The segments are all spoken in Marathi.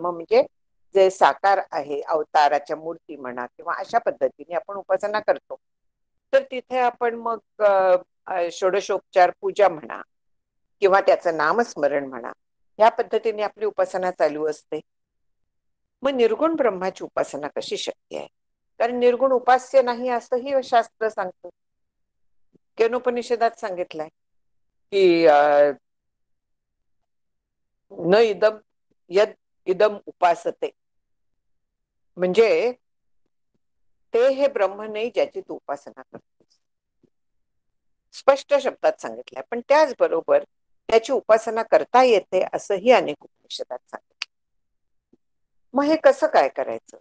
ब्रह्म म्हणजे जे साकार आहे, अवताराच्या मूर्ती म्हणा किंवा अशा पद्धतीने आपण उपासना करतो. तर तिथे आपण मग षोडशोपचार पूजा म्हणा किंवा त्याचं नामस्मरण म्हणा, या पद्धतीने आपली उपासना चालू असते. मग निर्गुण ब्रह्माची उपासना कशी शक्य आहे? कारण निर्गुण उपास्य नाही असंही शास्त्र सांगतं. केनोपनिषदात सांगितलंय की न इदम यद इदम उपासते, म्हणजे ते हे ब्रह्म नाही ज्याची तू उपासना करतोस. स्पष्ट शब्दात सांगितलंय. पण त्याचबरोबर त्याची उपासना करता येते असंही अनेक उपनिषदात सांगितलं. मग हे कसं काय करायचं?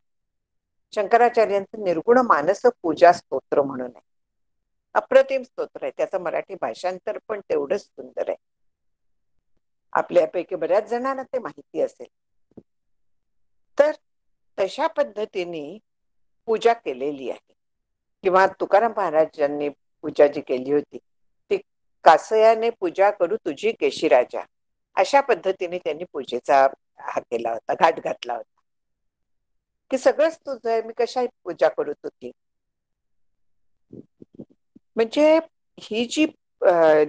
शंकराचार्यांचं निर्गुण मानस पूजा स्तोत्र म्हणून आहे. अप्रतिम स्तोत्र आहे. त्याचं मराठी भाषांतर पण तेवढंच सुंदर आहे. आपल्यापैकी बऱ्याच जणांना ते माहिती असेल. तर तशा पद्धतीने पूजा केलेली आहे. किंवा तुकाराम महाराजांनी पूजा जी केली होती ती कासयाने पूजा करू तुझी केशीराजा, अशा पद्धतीने त्यांनी पूजेचा हा केला होता, घाट घातला होता की सगळंच तुझं आहे, मी कशा पूजा करू तुझी. म्हणजे ही जी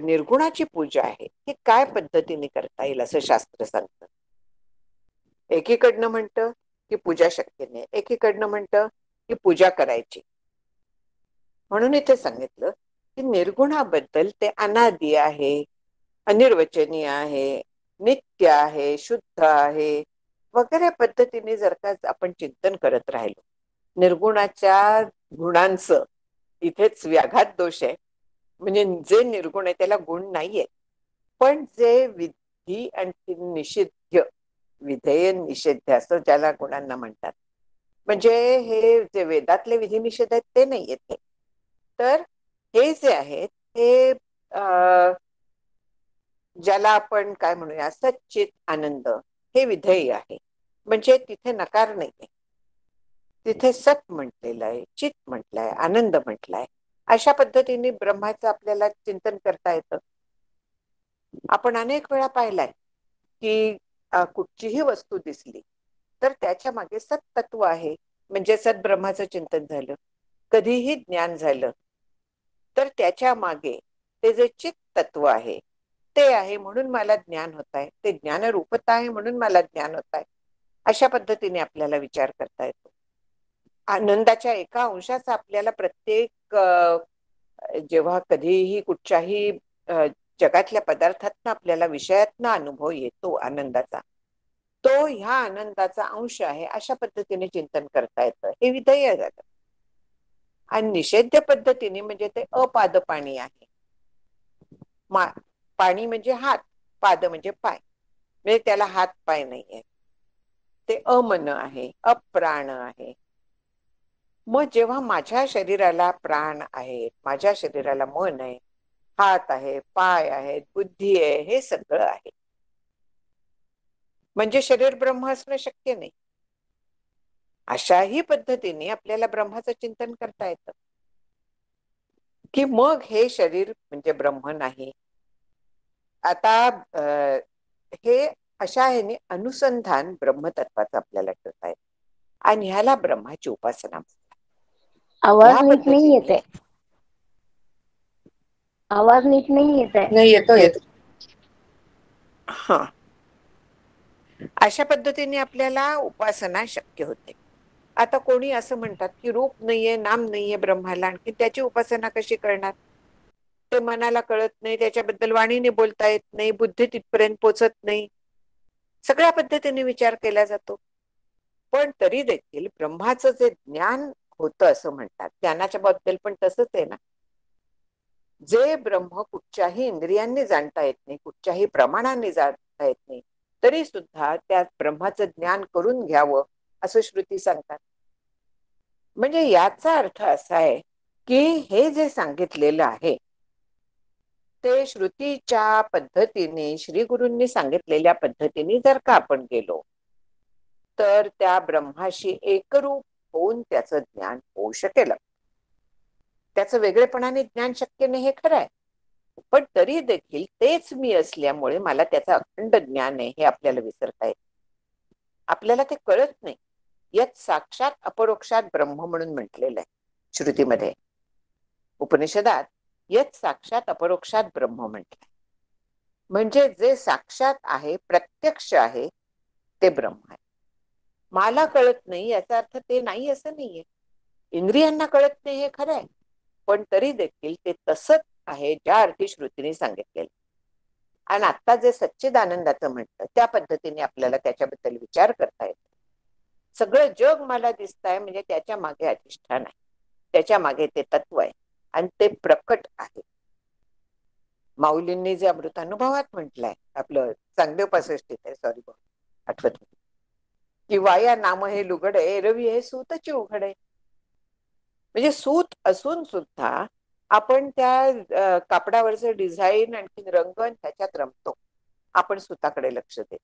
निर्गुणाची पूजा आहे ती काय पद्धतीने करता येईल असं शास्त्र सांगतं. एकीकडनं म्हणतं की पूजा शक्य नाही, एकीकडनं म्हणतं की पूजा करायची. म्हणून इथे सांगितलं की निर्गुणाबद्दल ते अनादि आहे, अनिर्वचनीय आहे, नित्य आहे, शुद्ध आहे वगैरे पद्धतीने जर का आपण चिंतन करत राहिलो, निर्गुणाच्या गुणांचं इथेच व्याघात दोष आहे. म्हणजे जे निर्गुण आहे त्याला गुण नाहीये, पण जे विधी आणि निषिद्ध, विधेय निषेध असं ज्याला गुणांना म्हणतात, म्हणजे हे जे वेदातले विधी निषेध आहेत ते नाही येते. तर हे जे आहेत हे ज्याला आपण काय म्हणूया सच्चित आनंद, हे विधेय आहे. म्हणजे तिथे नकार नाहीये, तिथे सत म्हटलेलं आहे, चित म्हटलंय, आनंद म्हटलाय. अशा पद्धतीने ब्रह्माचं आपल्याला चिंतन करता येतं. आपण अनेक वेळा पाहिलाय की कुठचीही वस्तू दिसली तर त्याच्या मागे सत्तत्व आहे, म्हणजे सद्ब्रह्माचं चिंतन झालं, कधीही ज्ञान झालं तर त्याच्या मागे ते जे चित तत्व आहे ते आहे म्हणून मला ज्ञान होत आहे, ते ज्ञान रूपता आहे म्हणून मला ज्ञान होत आहे. अशा पद्धतीने आपल्याला विचार करता येतो. आनंदाच्या एका अंशाचा आपल्याला प्रत्येक जेव्हा कधीही कुठच्याही जगातल्या पदार्थातनं आपल्याला विषयातनं अनुभव येतो आनंदाचा, तो ह्या आनंदाचा अंश आहे अशा पद्धतीने चिंतन करता येतं. हे विधेय झालं. आणि निषेध्य पद्धतीने म्हणजे ते अपाद पाणी आहे. पाणी म्हणजे हात, पाद म्हणजे पाय, म्हणजे त्याला हात पाय नाहीये, ते अमन आहे, अप्राण आहे. मग जेव्हा माझ्या शरीराला प्राण आहे, माझ्या शरीराला मन आहे, हात आहे, पाय आहेत, बुद्धी आहे, हे सगळं आहे, म्हणजे शरीर ब्रह्म असणं शक्य नाही. अशाही पद्धतीने आपल्याला ब्रह्माचं चिंतन करता येतं की मग हे शरीर म्हणजे ब्रह्म नाही. आता हे अशा ह्याने अनुसंधान ब्रह्मतत्वाचं आपल्याला ठेवता येतं आणि ह्याला ब्रह्माची उपासना म्हणतात. आवाज ह्या नीट नाही पद्धतीने येते. आवाज नीट नाही येते. नाही येतो. हा, अशा पद्धतीने आपल्याला उपासना शक्य होते. आता कोणी असं म्हणतात की रूप नाहीये, नाम नाहीये ब्रह्माला, आणखी त्याची उपासना कशी करणार? ते मनाला कळत नाही, त्याच्याबद्दल वाणीने बोलता येत नाही, बुद्धी तिथपर्यंत पोचत नाही, सगळ्या पद्धतीने विचार केला जातो. पण तरी देखील ब्रह्माचं जे ज्ञान होतं असं म्हणतात, ज्ञानाच्या बद्दल पण तसंच आहे ना. जे ब्रह्म कुठच्याही इंद्रियांनी जाणता येत नाही, कुठच्याही प्रमाणाने जाणता येत नाही, तरी सुद्धा त्या ब्रह्माचं ज्ञान करून घ्यावं असं श्रुती सांगतात. म्हणजे याचा अर्थ असा आहे की हे जे सांगितलेलं आहे ते श्रुतीच्या पद्धतीने, श्री गुरूंनी सांगितलेल्या पद्धतीने जर का आपण गेलो तर त्या ब्रह्माशी एकरूप होऊन त्याचं ज्ञान होऊ शकेल. त्याचं वेगळेपणाने ज्ञान शक्य नाही हे खरं आहे, पण तरी देखील तेच मी असल्यामुळे मला त्याचं अखंड ज्ञान आहे हे आपल्याला विसरता येत. आपल्याला ते कळत नाही. यात साक्षात अपरोक्षात ब्रह्म म्हणून म्हटलेलं आहे श्रुतीमध्ये. उपनिषदात यत साक्षात अपरोक्षात ब्रह्म म्हटलंय. म्हणजे जे साक्षात आहे, प्रत्यक्ष आहे, ते ब्रह्म आहे. मला कळत नाही याचा अर्थ ते नाही असं नाहीये. इंद्रियांना कळत नाही हे खरं आहे, पण तरी देखील ते तसंच आहे ज्या अर्थी श्रुतीने सांगितलेलं. आणि आता जे सच्चिदानंदाचं म्हणतं त्या पद्धतीने आपल्याला त्याच्याबद्दल विचार करता येतो. सगळं जग मला दिसत आहे म्हणजे त्याच्या मागे अधिष्ठान आहे, त्याच्या मागे ते तत्व आहे आणि ते प्रकट आहे. माऊलींनी जे अमृतानुभवात म्हटलंय, आपलं चांगदेव 65 आहे, सॉरी आठवत नाही, की वाया नाम हे लुगडे रवी हे सूतची उघडे. म्हणजे सूत असून सुद्धा आपण त्या कापडावरचं डिझाईन आणखी रंगण त्याच्यात रमतो. आपण सुताकडे लक्ष देतो.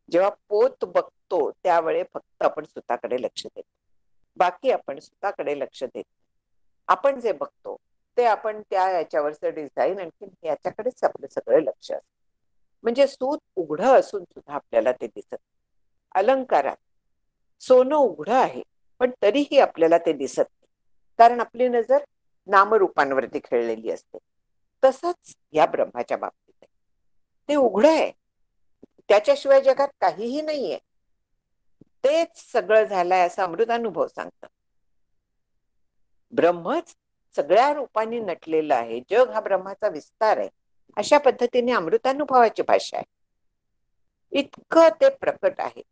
जेव्हा पोत बघतो त्यावेळी फक्त आपण सुताकडे लक्ष देतो, बाकी आपण सुताकडे लक्ष देतो. आपण जे बघतो ते आपण त्या याच्यावरचं डिझाईन आणखी याच्याकडेच आपलं सगळं लक्ष असतं. म्हणजे सूत उघडं असून सुद्धा आपल्याला ते दिसत. अलंकारात सोनं उघडं आहे पण तरीही आपल्याला ते दिसत नाही, कारण आपली नजर नामरूपांवरती खेळलेली असते. तसंच या ब्रह्माच्या बाबतीत आहे. ते उघडं आहे, त्याच्याशिवाय जगात काहीही नाहीये. तेच सगळं झालंय असं अमृतानुभव सांगतं. ब्रह्मच सगळ्या रूपांनी नटलेलं आहे, जग हा ब्रह्माचा विस्तार आहे, अशा पद्धतीने अमृतानुभवाची भाषा आहे. इतकं ते प्रकट आहे.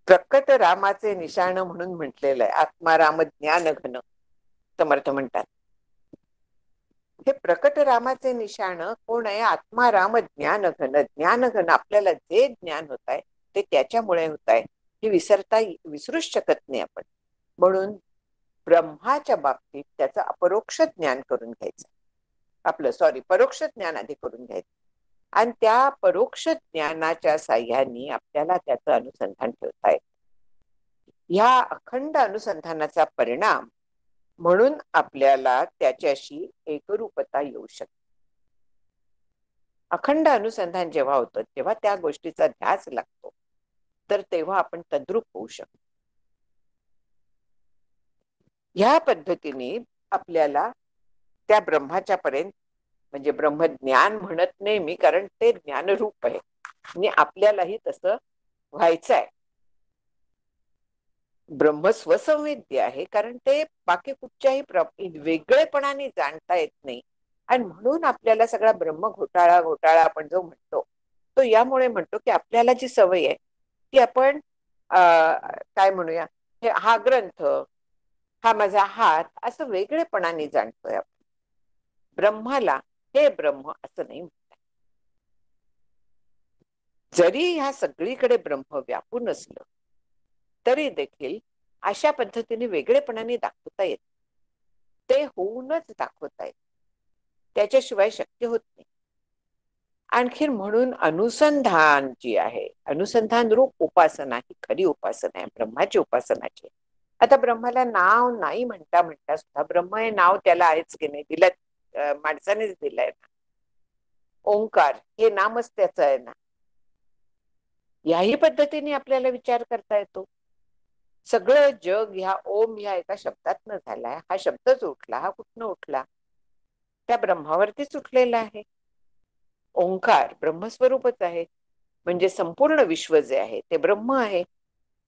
प्रकट रामाचे निशाण म्हणून म्हटलेलं आहे. आत्मा राम ज्ञान घन, समर्थ म्हणतात. हे प्रकट रामाचे निशाण कोण आहे? आत्मा राम ज्ञान घन. ज्ञान घन, आपल्याला जे ज्ञान होत आहे ते त्याच्यामुळे होत आहे, हे विसरूच शकत नाही आपण. म्हणून ब्रह्माच्या बाबतीत त्याचं अपरोक्ष ज्ञान करून घ्यायचं, परोक्ष ज्ञान आधी करून घ्यायचं, आणि त्या परोक्ष ज्ञानाच्या साह्याने आपल्याला त्याचं अनुसंधान ठेवता येतं. ह्या अखंड अनुसंधानाचा परिणाम म्हणून आपल्याला त्याच्याशी एकरूपता येऊ शकते. अखंड अनुसंधान जेव्हा होतं तेव्हा त्या गोष्टीचा ध्यास लागतो, तर तेव्हा आपण तद्रूप होऊ शकतो. ह्या पद्धतीने आपल्याला त्या ब्रह्माच्या पर्यंत, म्हणजे ब्रह्मज्ञान म्हणत नाही मी, कारण ते ज्ञानरूप आहे आणि आपल्यालाही तसं व्हायचं आहे. ब्रह्म स्वसंवेद्य आहे, कारण ते बाकी कुठच्याही वेगळेपणाने जाणता येत नाही. आणि म्हणून आपल्याला सगळा ब्रह्म घोटाळा घोटाळा आपण जो म्हणतो तो यामुळे म्हणतो की आपल्याला जी सवय आहे ती आपण काय म्हणूया, हा ग्रंथ, हा माझा हात, असं वेगळेपणाने जाणतोय आपण. ब्रह्माला हे ब्रह्म असं नाही म्हणतात. जरी ह्या सगळीकडे ब्रह्म व्यापून असलं तरी देखील अशा पद्धतीने वेगळेपणाने दाखवता येत, ते होऊनच दाखवता येत, त्याच्याशिवाय शक्य होत नाही. आणखीन म्हणून अनुसंधान जी आहे, अनुसंधान रूप उपासना ही खरी उपासना आहे, ब्रह्माची उपासनाची. आता ब्रह्माला नाव नाही म्हणता म्हणता सुद्धा ब्रह्म हे नाव त्याला आहेच की नाही, दिलं माणसानेच दिलंय ना. ओंकार हे नामच त्याचं आहे ना. याही पद्धतीने आपल्याला विचार करता येतो. सगळं जग ह्या ओम ह्या एका शब्दातनं झालाय. हा शब्दच उठला, हा कुठनं उठला? त्या ब्रह्मावरतीच उठलेला आहे. ओंकार ब्रह्मस्वरूपच आहे, म्हणजे संपूर्ण विश्व जे आहे ते ब्रह्म आहे.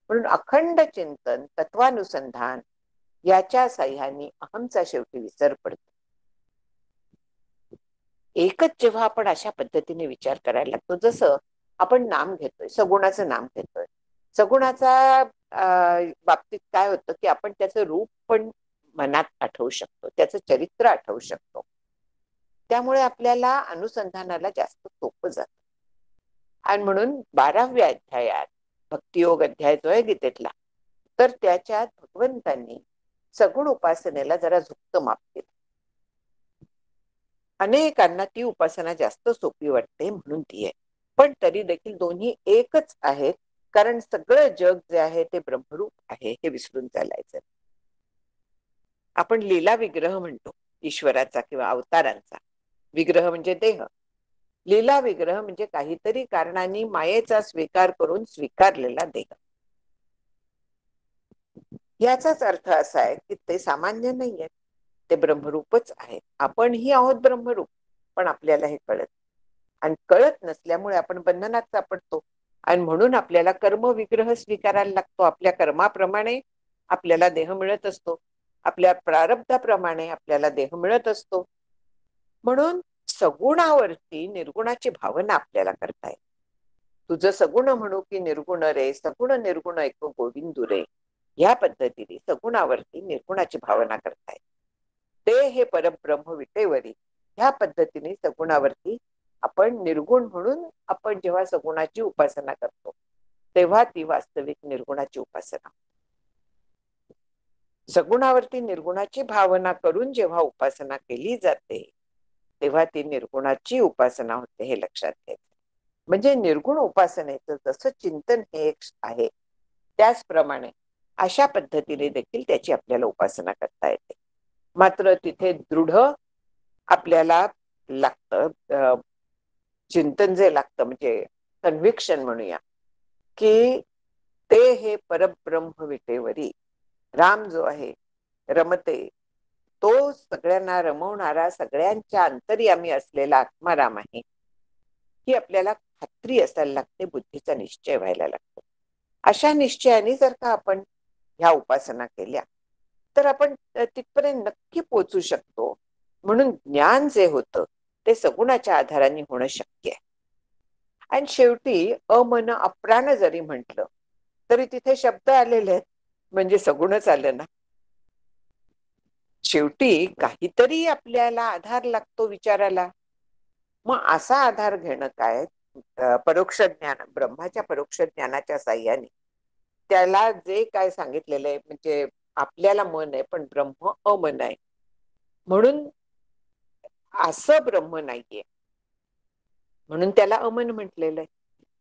म्हणून अखंड चिंतन, तत्वानुसंधान याच्या साह्याने अहमचा शेवटी विसर पडतो. एकच जेव्हा आपण अशा पद्धतीने विचार करायला लागतो, जसं आपण नाम घेतोय, सगुणाचं नाम घेतोय, सगुणाचा बाबतीत काय होतं की आपण त्याचं रूप पण मनात आठवू शकतो, त्याचं चरित्र आठवू शकतो. त्यामुळे आपल्याला अनुसंधानाला जास्त सोपं जातं. आणि म्हणून 12व्या अध्यायात भक्तियोग अध्याय जो आहे गीतेतला, तर त्याच्यात भगवंतांनी सगुण उपासनेला जरा झुकतं माप केलं. अनेकांना ती उपासना जास्त सोपी वाटते म्हणून ती आहे, पण तरी देखील दोन्ही एकच आहेत, कारण सगळं जग जे आहे ते ब्रह्मरूप आहे हे विसरून चालायचं. आपण लीला विग्रह म्हणतो ईश्वराचा किंवा अवतारांचा. विग्रह म्हणजे देह. लीला विग्रह म्हणजे काहीतरी कारणाने मायेचा स्वीकार करून स्वीकारलेला देह. याचाच अर्थ असा आहे की ते सामान्य नाहीये, ते ब्रह्मरूपच आहेत. आपणही आहोत ब्रह्मरूप, पण आपल्याला हे कळत आणि कळत नसल्यामुळे आपण बंधनात सापडतो. आणि म्हणून आपल्याला कर्म विग्रह स्वीकारायला लागतो. आपल्या कर्माप्रमाणे आपल्याला देह मिळत असतो, आपल्या प्रारब्धाप्रमाणे आपल्याला देह मिळत असतो. म्हणून सगुणावरती निर्गुणाची भावना आपल्याला करता येते. तुझं सगुण म्हणू की निर्गुण रे, सगुण निर्गुण ऐकू गोविंदू रे, या पद्धतीने सगुणावरती निर्गुणाची भावना करता येते. ते हे परब्रह्म विटेवरी, ह्या पद्धतीने सगुणावरती आपण निर्गुण म्हणून आपण जेव्हा सगुणाची उपासना करतो तेव्हा ती वास्तविक निर्गुणाची उपासना. सगुणावरती निर्गुणाची भावना करून जेव्हा उपासना केली जाते तेव्हा ती निर्गुणाची उपासना होते, हे लक्षात घ्यायचं. म्हणजे निर्गुण उपासनेचं जसं चिंतन हे एक आहे, त्याचप्रमाणे अशा पद्धतीने देखील त्याची आपल्याला उपासना करता येते. मात्र तिथे दृढ आपल्याला लागतं, चिंतन जे लागतं, म्हणजे कन्व्हिक्शन म्हणूया, की ते हे परब्रह्म विटेवरी राम जो आहे रमते, तो सगळ्यांना रमवणारा, सगळ्यांच्या अंतर्यामी असलेला आत्माराम आहे, ही आपल्याला खात्री असायला लागते, बुद्धीचा निश्चय व्हायला लागतो. अशा निश्चयाने जर का आपण ह्या उपासना केल्या तर आपण तिथपर्यंत नक्की पोहोचू शकतो. म्हणून ज्ञान जे होतं ते सगुणाच्या आधाराने होणं शक्य आहे. आणि शेवटी अमन अप्राण जरी म्हटलं तरी तिथे शब्द आलेले आहेत, म्हणजे सगुणच आलं ना. शेवटी काहीतरी आपल्याला आधार लागतो विचाराला. मग असा आधार घेणं काय, परोक्ष ज्ञान, ब्रह्माच्या परोक्ष ज्ञानाच्या साह्याने त्याला जे काय सांगितलेलं आहे, म्हणजे आपल्याला मन आहे पण ब्रह्म अमन आहे, म्हणून असं ब्रह्म नाहीये, म्हणून त्याला अमन म्हटलेलं आहे.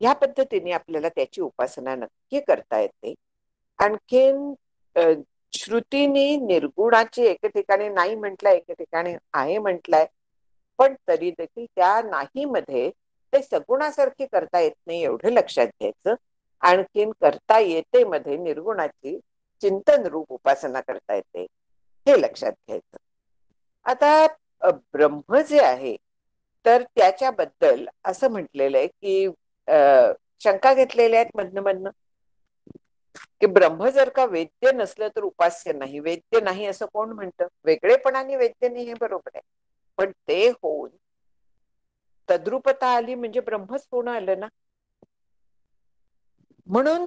ह्या पद्धतीने आपल्याला त्याची उपासना नक्की करता येते. आणखीन श्रुतीने निर्गुणाची एके ठिकाणी नाही म्हटलंय, एके ठिकाणी आहे म्हटलंय, पण तरी देखील त्या नाही मध्ये ते सगुणासारखी करता येत नाही, एवढं लक्षात घ्यायचं. आणखीन करता येते मध्ये निर्गुणाची चिंतन रूप उपासना करता येते, हे लक्षात घ्यायचं. आता ब्रह्म जे आहे तर त्याच्याबद्दल असं म्हटलेलं आहे की शंका घेतलेल्या आहेत मधनं मधनं, की ब्रह्म जर का वेद्य नसलं तर उपास्य नाही. वेद्य नाही असं कोण म्हणतं? वेगळेपणाने वेद्य नाही हे बरोबर आहे, पण ते होऊन तद्रुपता आली म्हणजे ब्रह्मच होणं आलं ना. म्हणून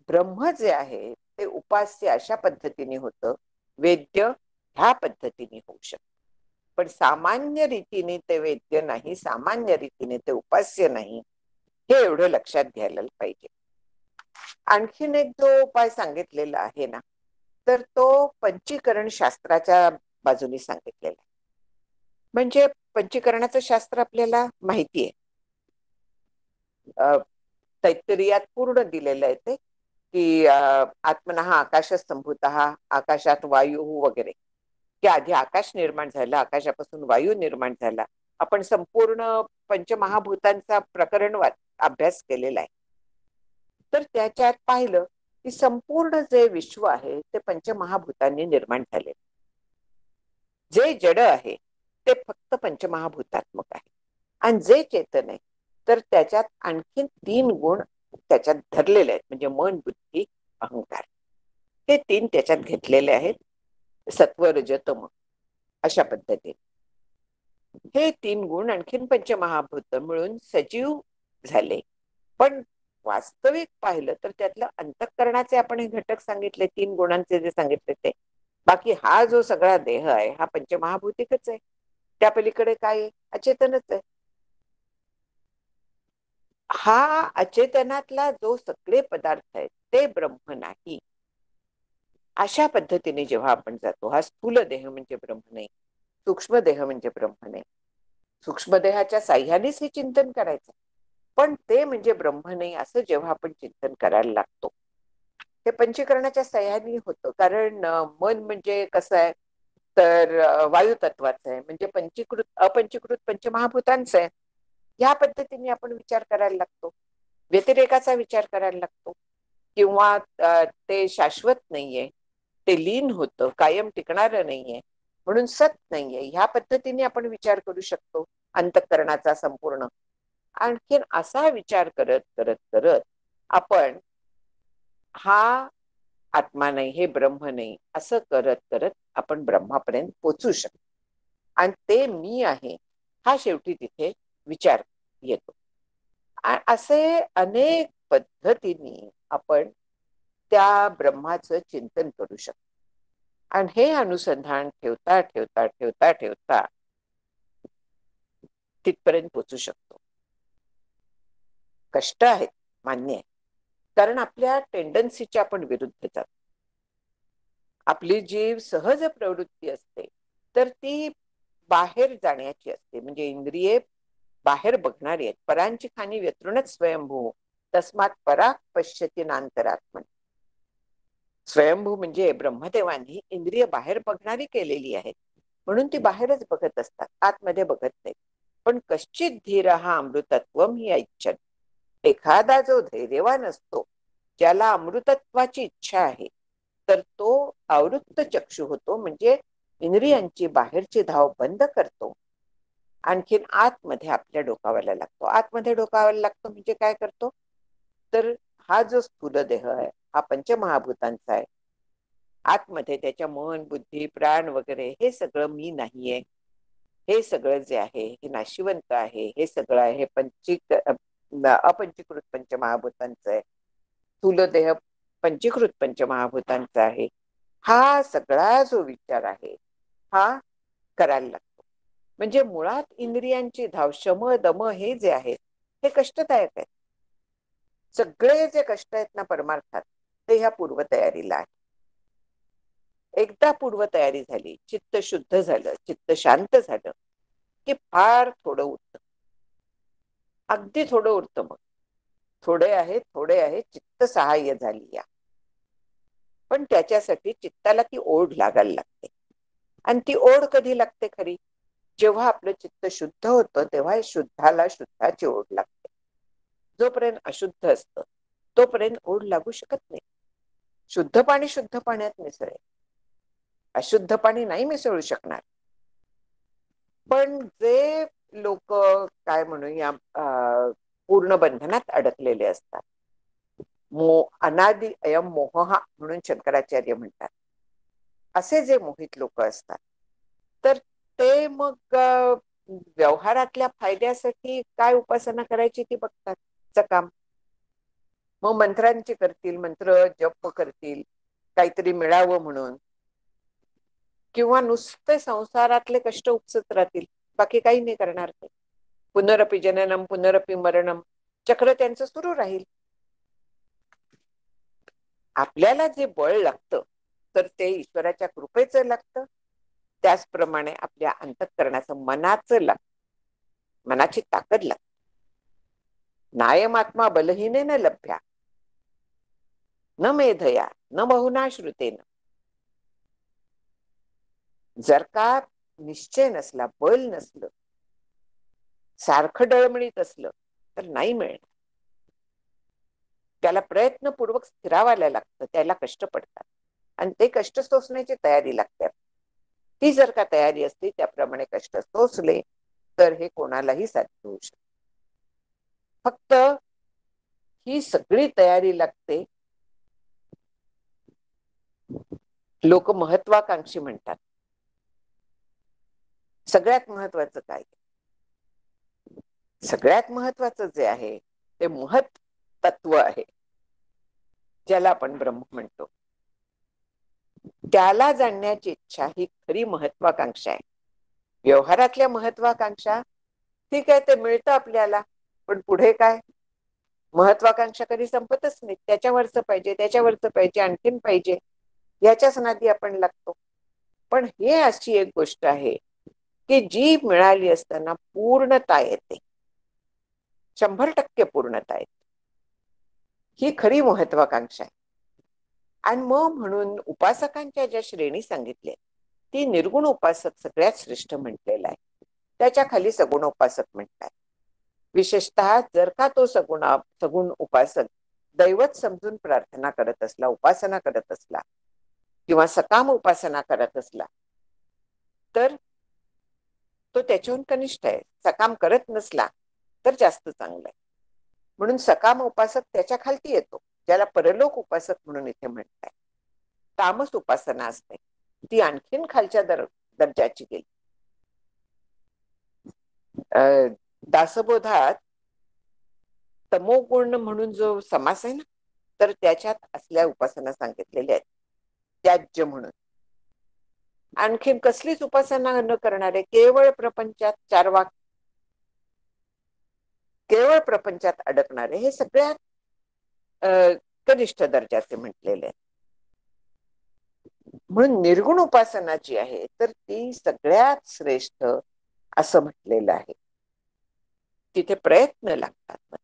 ब्रह्म जे आहे ते उपास्य अशा पद्धतीने होतं, वेद्य ह्या पद्धतीने होऊ शकतं. पण सामान्य रीतीने ते वेद्य नाही, सामान्य रीतीने ते उपास्य नाही, हे एवढं लक्षात घ्यायला पाहिजे. आणखीन एक जो उपाय सांगितलेला आहे ना, तर तो पंचीकरण शास्त्राच्या बाजूने सांगितलेला आहे. म्हणजे पंचीकरणाचं शास्त्र आपल्याला माहिती आहे, तैत्तिरीयात पूर्ण दिलेलं आहे ते, की आत्मनः आकाश संभूत, आकाशात वायू वगैरे, की आधी आकाश निर्माण झालं, आकाशापासून वायू निर्माण झाला. आपण संपूर्ण पंचमहाभूतांचा प्रकरण अभ्यास केलेला आहे. तर त्याच्यात पाहिलं की संपूर्ण जे विश्व आहे ते पंचमहाभूतांनी निर्माण झाले. जे जड आहे ते फक्त पंचमहाभूतात्मक आहे, आणि जे चेतन आहे तर त्याच्यात आणखीन 3 गुण त्याच्यात धरलेले आहेत, म्हणजे मन, बुद्धी, अहंकार, हे 3 त्याच्यात घेतलेले आहेत, सत्व, रज, तम, अशा पद्धतीने हे 3 गुण आणखीन पंचमहाभूत मिळून सजीव झाले. पण वास्तविक पाहिलं तर त्यातलं अंतःकरणाचे आपण हे घटक सांगितले, 3 गुणांचे जे सांगितले ते, बाकी हा जो सगळा देह आहे हा पंचमहाभूतिकच आहे. त्या पलीकडे काय अचेतनच आहे. हा अचेतनातला जो सगळे पदार्थ आहेत ते ब्रह्म नाही. अशा पद्धतीने जेव्हा आपण जातो, हा स्थूल देह म्हणजे ब्रह्म नाही, सूक्ष्म देह म्हणजे ब्रह्म नाही, सूक्ष्मदेहाच्या साह्यानेच हे चिंतन करायचं, पण ते म्हणजे ब्रह्म नाही असं जेव्हा आपण चिंतन करायला लागतो, हे पंचीकरणाच्या साह्याने होतं. कारण मन म्हणजे कसं आहे, तर वायू तत्वाचं आहे, म्हणजे पंचीकृत अपंचीकृत पंचमहाभूतांचं आहे. या पद्धतीने आपण विचार करायला लागतो, व्यतिरेकाचा विचार करायला लागतो, किंवा ते शाश्वत नाहीये, ते लीन होतं, कायम टिकणारं नाहीये, म्हणून सत नाहीये. ह्या पद्धतीने आपण विचार करू शकतो अंतःकरणाचा संपूर्ण. आणखीन असा विचार करत करत करत आपण हा आत्मा नाही, हे ब्रह्म नाही, असं करत करत आपण ब्रह्मापर्यंत पोचू शकतो. आणि ते मी आहे हा शेवटी तिथे विचार येतो. असे अनेक पद्धतीने आपण त्या ब्रह्माचं चिंतन करू शकतो. आणि हे अनुसंधान ठेवता ठेवता ठेवता ठेवता तिथपर्यंत पोचू शकतो. कष्ट आहेत, मान्य आहे, कारण आपल्या टेंडन्सीच्या आपण विरुद्ध जातो. आपली जी सहज प्रवृत्ती असते तर ती बाहेर जाण्याची असते, म्हणजे इंद्रिये बाहेर बघणारी आहेत. परांची खाणी व्यतृणच स्वयंभू, तस्मात पराग पश्यती नांतरात्मन. स्वयंभू म्हणजे ब्रह्मदेवांनी इंद्रिय बाहेर बघणारी केलेली आहेत, म्हणून ती बाहेरच बघत असतात, आतमध्ये बघत नाही. पण कश्चित धीर हा अमृतत्वम ही इच्छा. एखादा जो धैर्यवान असतो, ज्याला अमृतत्वाची इच्छा आहे, तर तो आवृत्त चक्षु होतो, म्हणजे इंद्रियांची बाहेरची धाव बंद करतो. आणखीन आतमध्ये आपल्या डोकावायला लागतो. आतमध्ये डोकावायला लागतो म्हणजे काय करतो, तर हा जो स्थूल देह आहे हा पंचमहाभूतांचा आहे. आतमध्ये त्याच्या मन, बुद्धी, प्राण वगैरे हे सगळं मी नाहीये. हे सगळं जे आहे हे नाशिवंत आहे. हे सगळं आहे अपंचीकृत पंचमहाभूतांचं आहे. स्थूल देह पंचीकृत पंचमहाभूतांचा आहे. हा सगळा जो विचार आहे हा करायला लागतो. म्हणजे मुळात इंद्रियांची धाव, शम दम हे जे आहेत हे कष्टदायक आहेत. सगळे जे कष्ट आहेत ना परमार्थात, ते ह्या पूर्वतयारीला आहे. एकदा पूर्वतयारी झाली, चित्त शुद्ध झालं, चित्त शांत झालं की फार थोडं उरतं, अगदी थोडं उरतं. मग थोडे आहे चित्त सहाय्य झाली या. पण त्याच्यासाठी चित्ताला ती ओढ लागायला लागते. आणि ती ओढ कधी लागते खरी, जेव्हा आपलं चित्त शुद्ध होतं तेव्हा शुद्धाला शुद्धाची ओढ लागते. जोपर्यंत अशुद्ध असतं तोपर्यंत ओढ लागू शकत नाही. शुद्ध पाणी शुद्ध पाण्यात मिसळेल, अशुद्ध पाणी नाही मिसळू शकणार. पण जे लोक काय म्हणूया पूर्ण बंधनात अडकलेले असतात, अनादि अयम मोह म्हणून शंकराचार्य म्हणतात, असे जे मोहित लोक असतात, तर ते मग व्यवहारातल्या फायद्यासाठी काय उपासना करायची ती बघतात काम. मग मंत्रांची करतील, मंत्र जप करतील काहीतरी मिळावं म्हणून, किंवा नुसते संसारातले कष्ट उपसत राहतील, बाकी काही नाही करणार ते. पुनरपि जननम पुनरपि मरणम चक्र त्यांचं सुरू राहील. आपल्याला जे बळ लागतं तर ते ईश्वराच्या कृपेचं लागतं. त्याचप्रमाणे आपल्या अंतःकरणाचं मनाचं लागतं, मनाची ताकद लागते. नायमात्मा बलहीनेन लभ्या न मेधया न बहुना श्रुतेन. जर का निश्चय नसला, बल नसलं, सारखं डळमळीत असलं तर नाही मिळणार. त्याला प्रयत्नपूर्वक स्थिरावायला लागतं, त्याला कष्ट पडतात आणि ते कष्ट सोसण्याची तयारी लागते. ती जर का तयारी असली, त्याप्रमाणे कष्ट सोसले तर हे कोणालाही साध्य होऊ शकते. फक्त ही सगळी तयारी लागते. लोक महत्वाकांक्षी म्हणतात. सगळ्यात महत्वाचं काय, सगळ्यात महत्वाचं जे आहे ते महत तत्व आहे, ज्याला आपण ब्रह्म म्हणतो. त्याला जाणण्याची इच्छा ही खरी महत्वाकांक्षा आहे. व्यवहारातल्या महत्वाकांक्षा ठीक आहे, ते मिळतं आपल्याला, पण पुढे काय, महत्वाकांक्षा कधी संपतच नाही. त्याच्यावरचं पाहिजे, त्याच्यावरचं पाहिजे, आणखीन पाहिजे, याच्याच नादी आपण लागतो. पण हे अशी एक गोष्ट आहे की जी मिळाली असताना पूर्णता येते, 100% पूर्णता येते. ही खरी महत्वाकांक्षा आहे. आणि मग म्हणून उपासकांच्या ज्या श्रेणी सांगितल्या ती निर्गुण उपासक सगळ्यात श्रेष्ठ म्हटलेला आहे. त्याच्या खाली सगुण उपासक म्हणतात. विशेषतः जर का तो सगुण उपासक दैवत समजून प्रार्थना करत असला, उपासना करत असला किंवा सकाम उपासना करत असला तर तो त्याच्याहून कनिष्ठ आहे. सकाम करत नसला तर जास्त चांगलं आहे. म्हणून सकाम उपासक त्याच्या खालती येतो, ज्याला परलोक उपासक म्हणून इथे म्हणताय. तामस उपासना असते ती आणखीन खालच्या दर्जाची गेली. दासबोधात तमोगुण म्हणून जो समास आहे ना, तर त्याच्यात असल्या उपासना सांगितलेल्या आहेत. त्याज्य म्हणून आणखीन कसलीच उपासना न करणारे केवळ प्रपंचात केवळ प्रपंचात अडकणारे हे सगळ्यात कनिष्ठ दर्जाचे म्हटलेले आहेत. म्हणून निर्गुण उपासना जी आहे तर ती सगळ्यात श्रेष्ठ असं म्हटलेलं आहे. तिथे प्रयत्न लागतात,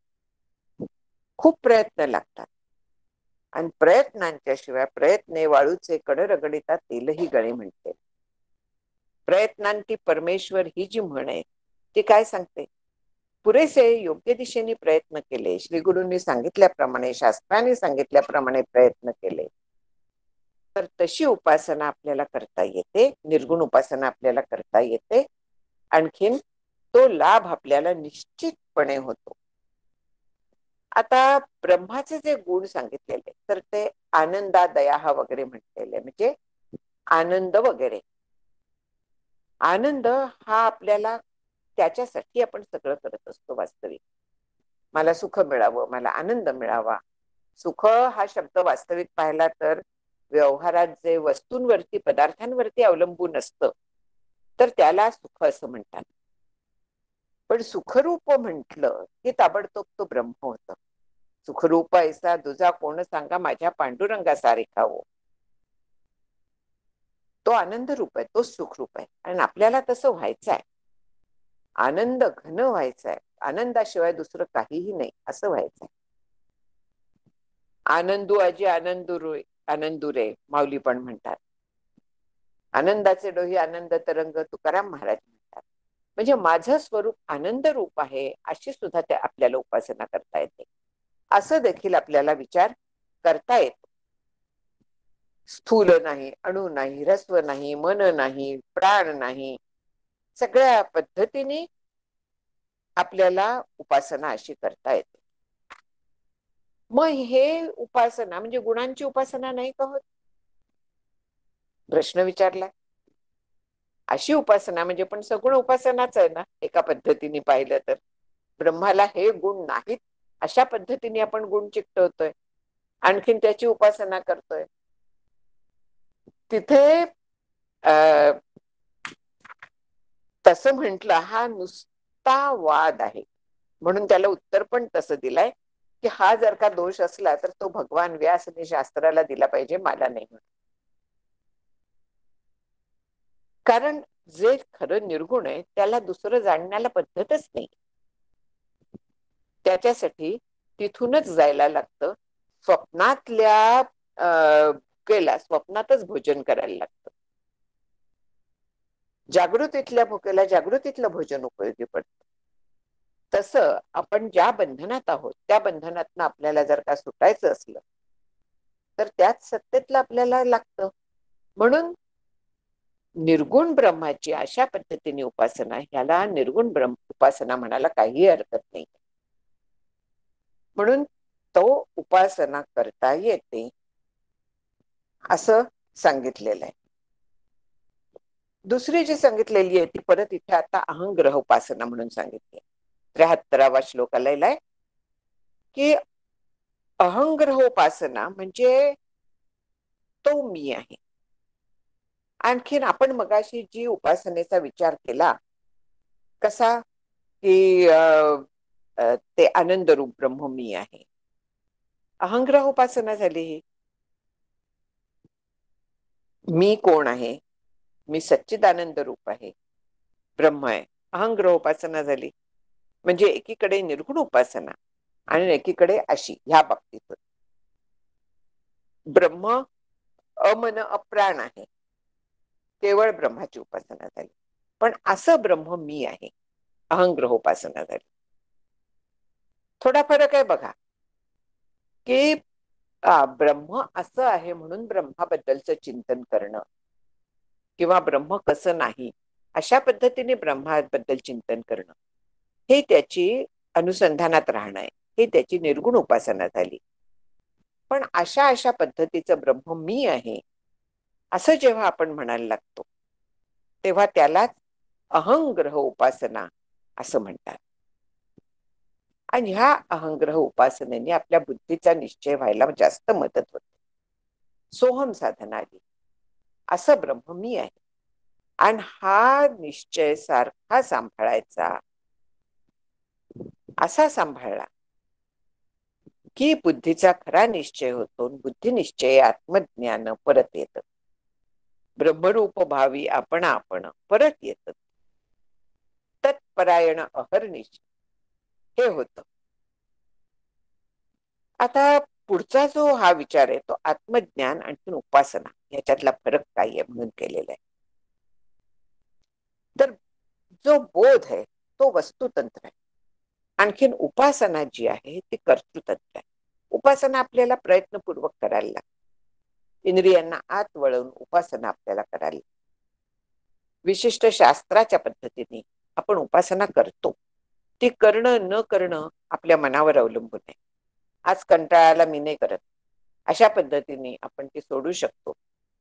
खूप प्रयत्न लागतात. आणि प्रयत्नांच्या शिवाय प्रयत्ने वाळूचे कड रगडिता तेलही गळे म्हणते. प्रयत्नांती परमेश्वर ही जी म्हण आहे ती काय सांगते? पुरेसे योग्य दिशेने प्रयत्न केले, श्री गुरूंनी सांगितल्याप्रमाणे, शास्त्राने सांगितल्याप्रमाणे प्रयत्न केले तर तशी उपासना आपल्याला करता येते. निर्गुण उपासना आपल्याला करता येते. आणखीन तो लाभ आपल्याला निश्चितपणे होतो. आता ब्रह्माचे जे गुण सांगितलेले तर ते आनंदा, दया वगैरे म्हटलेले, म्हणजे आनंद वगैरे. आनंद हा आपल्याला त्याच्यासाठी आपण सगळं करत असतो. वास्तविक मला सुख मिळावं, मला आनंद मिळावा. सुख हा शब्द वास्तविक पाहिला तर व्यवहारात जे वस्तूंवरती, पदार्थांवरती अवलंबून असतं तर त्याला सुख असं म्हणतात. पण सुखरूप म्हटलं की ताबडतोब तो ब्रह्म होतं. सुखरूप ऐसा दुजा कोण सांगा, माझ्या पांडुरंगासारखा हो. तो आनंद रूप आहे, तो सुखरूप आहे. आणि आपल्याला तसं व्हायचं आहे. आनंद घन व्हायचा आहे. आनंदाशिवाय दुसरं काहीही नाही असं व्हायचं आहे. आनंदू अजी आनंदुरे माऊली पण म्हणतात. आनंदाचे डोही आनंद तरंग तुकाराम महाराज म्हणतात. म्हणजे माझं स्वरूप आनंद रूप आहे अशी सुद्धा त्या आपल्याला उपासना करता येते. असं देखील आपल्याला विचार करता येतो. स्थूल नाही, अणु नाही, रस्व नाही, मन नाही, प्राण नाही, सगळ्या पद्धतीने आपल्याला उपासना अशी करता येते. मग हे उपासना म्हणजे गुणांची उपासना नाही का होत? प्रश्न विचारला. अशी उपासना म्हणजे पण सगुण उपासनाच आहे ना एका पद्धतीने पाहिलं तर. ब्रह्माला हे गुण नाहीत अशा पद्धतीने आपण गुण चिकटवतोय, आणखीन त्याची उपासना करतोय. तिथे तसं म्हटलं हा नुसता वाद आहे. म्हणून त्याला उत्तर पण तसं दिलंय की हा जर का दोष असला तर तो भगवान व्यासने शास्त्राला दिला पाहिजे, मला नाही. कारण जे खरं निर्गुण आहे त्याला दुसरं जाणण्याला पद्धतच नाही. त्याच्यासाठी तिथूनच जायला लागतं. स्वप्नातल्या भुकेला स्वप्नातच भोजन करायला लागतं. जागृतीतल्या भुकेला जागृतीतलं भोजन उपयोगी पडतं. तसं आपण ज्या बंधनात आहोत त्या बंधनातनं आपल्याला जर का सुटायचं असलं तर त्याच सत्तेतलं आपल्याला लागतं. म्हणून निर्गुण ब्रह्माची अशा पद्धतीने उपासना, ह्याला निर्गुण ब्रह्म उपासना म्हणायला काही हरकत नाही. म्हणून तो उपासना करता येते असं सांगितलेलं आहे. दुसरी जी सांगितलेली आहे ती परत इथे आता अहंग्रह उपासना म्हणून सांगितली. 73वा श्लोक आलेला आहे की अहंग्रह उपासना म्हणजे तो मी आहे. आणखीन आपण मगाशी जी उपासनेचा विचार केला कसा की ते आनंद रूप ब्रह्म मी आहे, अहंग्रह उपासना झाली. ही मी कोण आहे? मी सच्चिदानंद रूप आहे, ब्रह्म आहे. अहंग्रह उपासना झाली. म्हणजे एकीकडे निर्गुण उपासना आणि एकीकडे अशी ह्या बाबतीत ब्रह्म अमन अप्राण आहे केवळ ब्रह्माची उपासना झाली. पण असं ब्रह्म मी आहे, अहंग्रह उपासना झाली. थोडा फरक आहे बघा, की ब्रह्म असं आहे म्हणून ब्रह्माबद्दलचं चिंतन करणं किंवा ब्रह्म कसं नाही अशा पद्धतीने ब्रह्माबद्दल चिंतन करणं, हे त्याची अनुसंधानात राहणं आहे, हे त्याची निर्गुण उपासना झाली. पण अशा अशा पद्धतीचं ब्रह्म मी आहे असं जेव्हा आपण म्हणायला लागतो, तेव्हा त्यालाच अहंग्रह उपासना असं म्हणतात. आणि ह्या अहंग्रह उपासनेने आपल्या बुद्धीचा निश्चय व्हायला जास्त मदत होते. सोहम साधना आली, असं ब्रह्म मी आहे. आणि हा निश्चय सारखा सांभाळायचा, असा सांभाळला की बुद्धीचा खरा निश्चय होतो. बुद्धी निश्चय आत्मज्ञान परत येतं. ब्रह्मरूप भावी आपण परत येत. तत्परायण अहर्निश हे होतं. आता पुढचा जो हा विचार आहे तो आत्मज्ञान आणि उपासना याच्यातला फरक काय आहे म्हणून केलेला आहे. तर जो बोध आहे तो वस्तुतंत्र आहे, आणखीन उपासना जी आहे ती कर्तृतंत्र आहे. उपासना आपल्याला प्रयत्नपूर्वक करायला लागते. इंद्रियांना आत वळवून उपासना आपल्याला करायला, विशिष्ट शास्त्राच्या पद्धतीने आपण उपासना करतो. ती करणं न करणं आपल्या मनावर अवलंबून आहे. आज कंटाळाला मी नाही करत, अशा पद्धतीने आपण ती सोडू शकतो.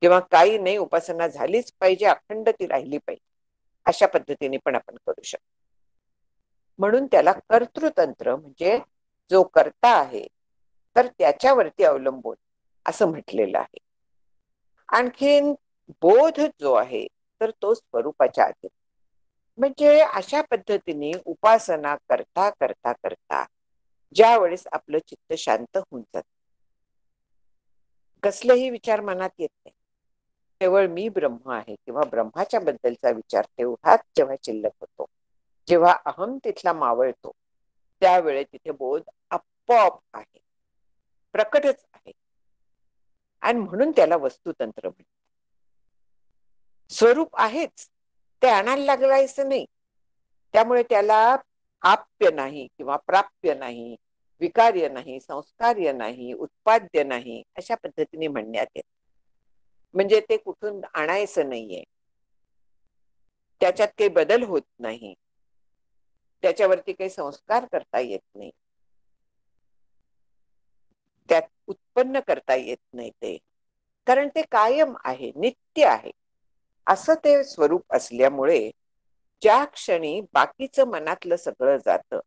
किंवा काही नाही, उपासना झालीच पाहिजे, अखंड ती राहिली पाहिजे, अशा पद्धतीने पण आपण करू शकतो. म्हणून त्याला कर्तृतंत्र म्हणजे जो कर्ता आहे तर त्याच्यावरती अवलंबून असं म्हटलेलं आहे. आणखीन बोध जो आहे तर तो स्वरूपाच्या आधी. म्हणजे अशा पद्धतीने उपासना करता करता करता ज्या वेळेस आपलं चित्त शांत होऊन जात, कसलेही विचार मनात येत नाही, केवळ मी ब्रह्म आहे किंवा ब्रह्माच्या बद्दलचा विचार तेवढाच जेव्हा शिल्लक होतो, जेव्हा अहम तिथला मावळतो, त्यावेळे तिथे बोध आपोआप आहे, प्रकटच आहे. आणि म्हणून त्याला वस्तुतंत्र म्हणतात. स्वरूप आहेच, ते आणायला लागलायचं नाही. त्यामुळे त्याला आप्य नाही किंवा प्राप्य नाही, विकार्य नाही, संस्कार्य नाही, उत्पाद्य नाही, अशा पद्धतीने म्हणण्यात येत. म्हणजे ते कुठून आणायचं नाहीये, त्याच्यात काही बदल होत नाही, त्याच्यावरती काही संस्कार करता येत नाही, त्यात उत्पन्न करता येत नाही ते, कारण ते कायम आहे, नित्य आहे. असं ते स्वरूप असल्यामुळे ज्या क्षणी बाकीचं मनातलं सगळं जातं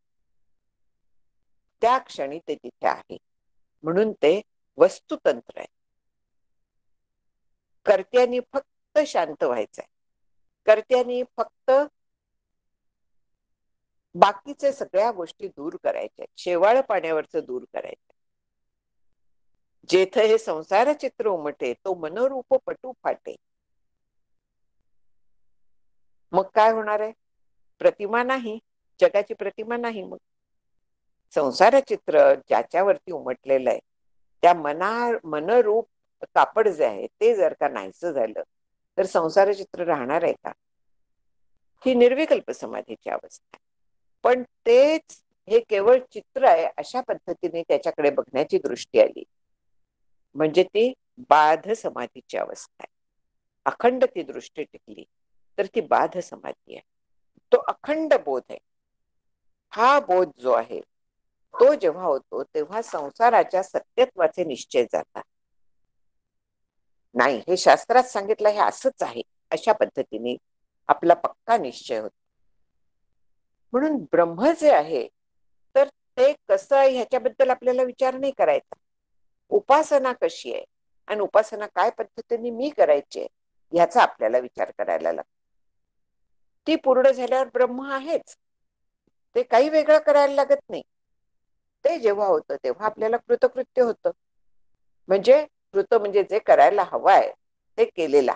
त्या क्षणी ते तिथे आहे. म्हणून ते वस्तुतंत्र आहे. कर्त्यांनी फक्त शांत व्हायचंय, कर्त्यांनी फक्त बाकीचे सगळ्या गोष्टी दूर करायच्या, शेवाळ पाण्यावरच दूर करायचं. जेथ हे संसार चित्र उमटे तो मनोरूप पटू फाटे. मग काय होणार आहे? प्रतिमा नाही, जगाची प्रतिमा नाही. मग संसार चित्र ज्याच्यावरती उमटलेलं आहे त्या मनरूप कापड जे आहे ते जर का नाहीचं झालं तर संसार चित्र राहणार आहे का? ही निर्विकल्प समाधीची अवस्था आहे. पण तेच हे केवळ चित्र आहे अशा पद्धतीने त्याच्याकडे बघण्याची दृष्टी आली म्हणजे ती बाध समाधीची अवस्था आहे. अखंड ती दृष्टी टिकली तर ती बाध समाधी आहे. तो अखंड बोध आहे. हा बोध जो आहे तो जेव्हा होतो तेव्हा संसाराच्या सत्यत्वाचे निश्चय जातात. नाही, हे शास्त्रात सांगितलं हे असंच आहे अशा पद्धतीने आपला पक्का निश्चय होतो. म्हणून ब्रह्म जे आहे तर ते कसं आहे ह्याच्याबद्दल आपल्याला विचार नाही करायचा. उपासना कशी आहे आणि उपासना काय पद्धतीने मी करायची ह्याचा आपल्याला विचार करायला लागतो. ती पूर्ण झाल्यावर ब्रह्म आहेच, ते काही वेगळं करायला लागत नाही. ते जेव्हा होतं तेव्हा आपल्याला कृतकृत्य होतं. म्हणजे कृत म्हणजे जे करायला हवंय ते केलेला,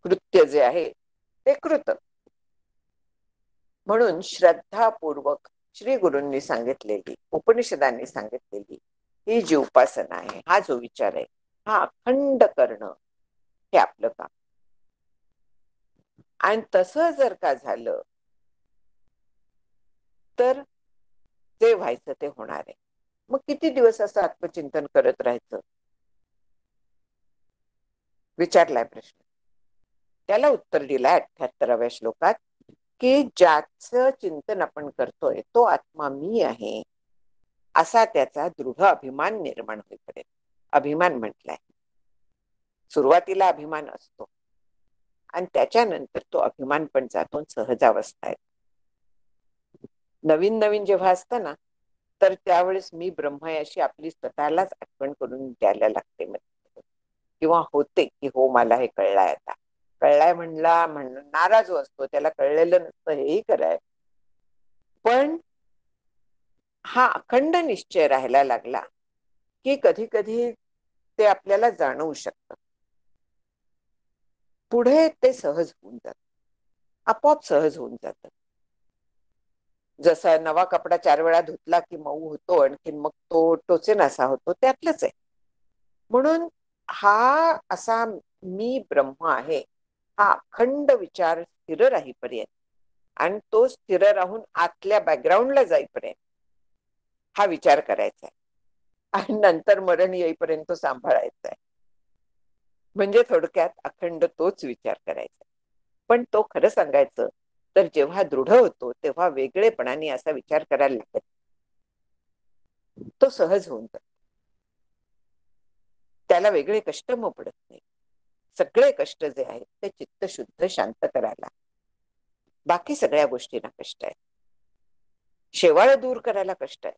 कृत्य जे आहे ते कृत. म्हणून श्रद्धापूर्वक श्री गुरूंनी सांगितलेली, उपनिषदांनी सांगितलेली ही जी उपासना आहे, हा जो विचार आहे, हा अखंड करणं हे आपलं काम. आणि तसं जर का झालं तर जे व्हायचं ते होणार आहे. मग किती दिवस असं आत्मचिंतन करत राहायचं? विचारलाय प्रश्न. त्याला उत्तर दिलंय 78व्या श्लोकात, की ज्याचं चिंतन आपण करतोय तो आत्मा मी आहे, असा त्याचा दृढ अभिमान निर्माण होईपर्यंत. अभिमान म्हटलाय. सुरुवातीला अभिमान असतो आणि त्याच्यानंतर तो अभिमान पण जातो, सहजावस्था आहे. नवीन नवीन जेव्हा असतं ना, तर त्यावेळेस मी ब्रह्म आहे अशी आपली स्वतःलाच आठवण करून द्यायला लागते, किंवा होते की हो मला हे कळलंय, आता कळलाय नाराज असतो, त्याला कळलेलं नसतं हेही कराय. पण हा अखंड निश्चय राहायला लागला की कधी कधी ते आपल्याला जाणवू शकतं. पुढे ते सहज होऊन जात, आपोआप सहज होऊन जात. जसा नवा कपडा 4 वेळा धुतला की मऊ होतो, आणखीन मग तो टोचेनासा होतो, त्यातलंच आहे. म्हणून हा असा मी ब्रह्म आहे हा अखंड विचार स्थिर राहीपर्यंत आणि तो स्थिर राहून आतल्या बॅकग्राऊंडला जाईपर्यंत हा विचार करायचा आहे आणि नंतर मरण येईपर्यंत तो सांभाळायचा आहे. म्हणजे थोडक्यात अखंड तोच विचार करायचा. पण तो खरं सांगायचं तर जेव्हा दृढ होतो तेव्हा वेगळेपणाने असा विचार करायला लागत, तो सहज होऊन जातो. त्याला वेगळे कष्ट मग पडत नाही. सगळे कष्ट जे आहेत ते चित्त शुद्ध शांत करायला, बाकी सगळ्या गोष्टींना कष्ट आहे. शेवाळ दूर करायला कष्ट आहे,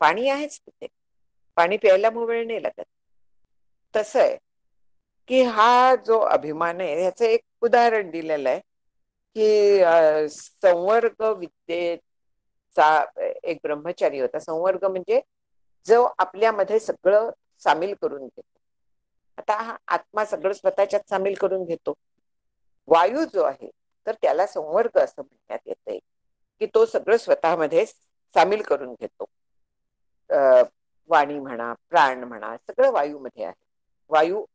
पाणी आहेच तिथे, पाणी प्यायला मग वेळ नाही लागत. तसं आहे की हा जो अभिमान आहे ह्याचं एक उदाहरण दिलेलं आहे की संवर्ग विद्येचा एक ब्रह्मचारी होता. संवर्ग म्हणजे जो आपल्यामध्ये सगळं सामील करून घेतो. आता हा आत्मा सगळं स्वतःच्यात सामील करून घेतो. वायू जो आहे तर त्याला संवर्ग असं म्हणण्यात येतंय की तो सगळं स्वतःमध्ये सामील करून घेतो. वाणी म्हणा, प्राण म्हणा, सगळं वायूमध्ये आहे. वायू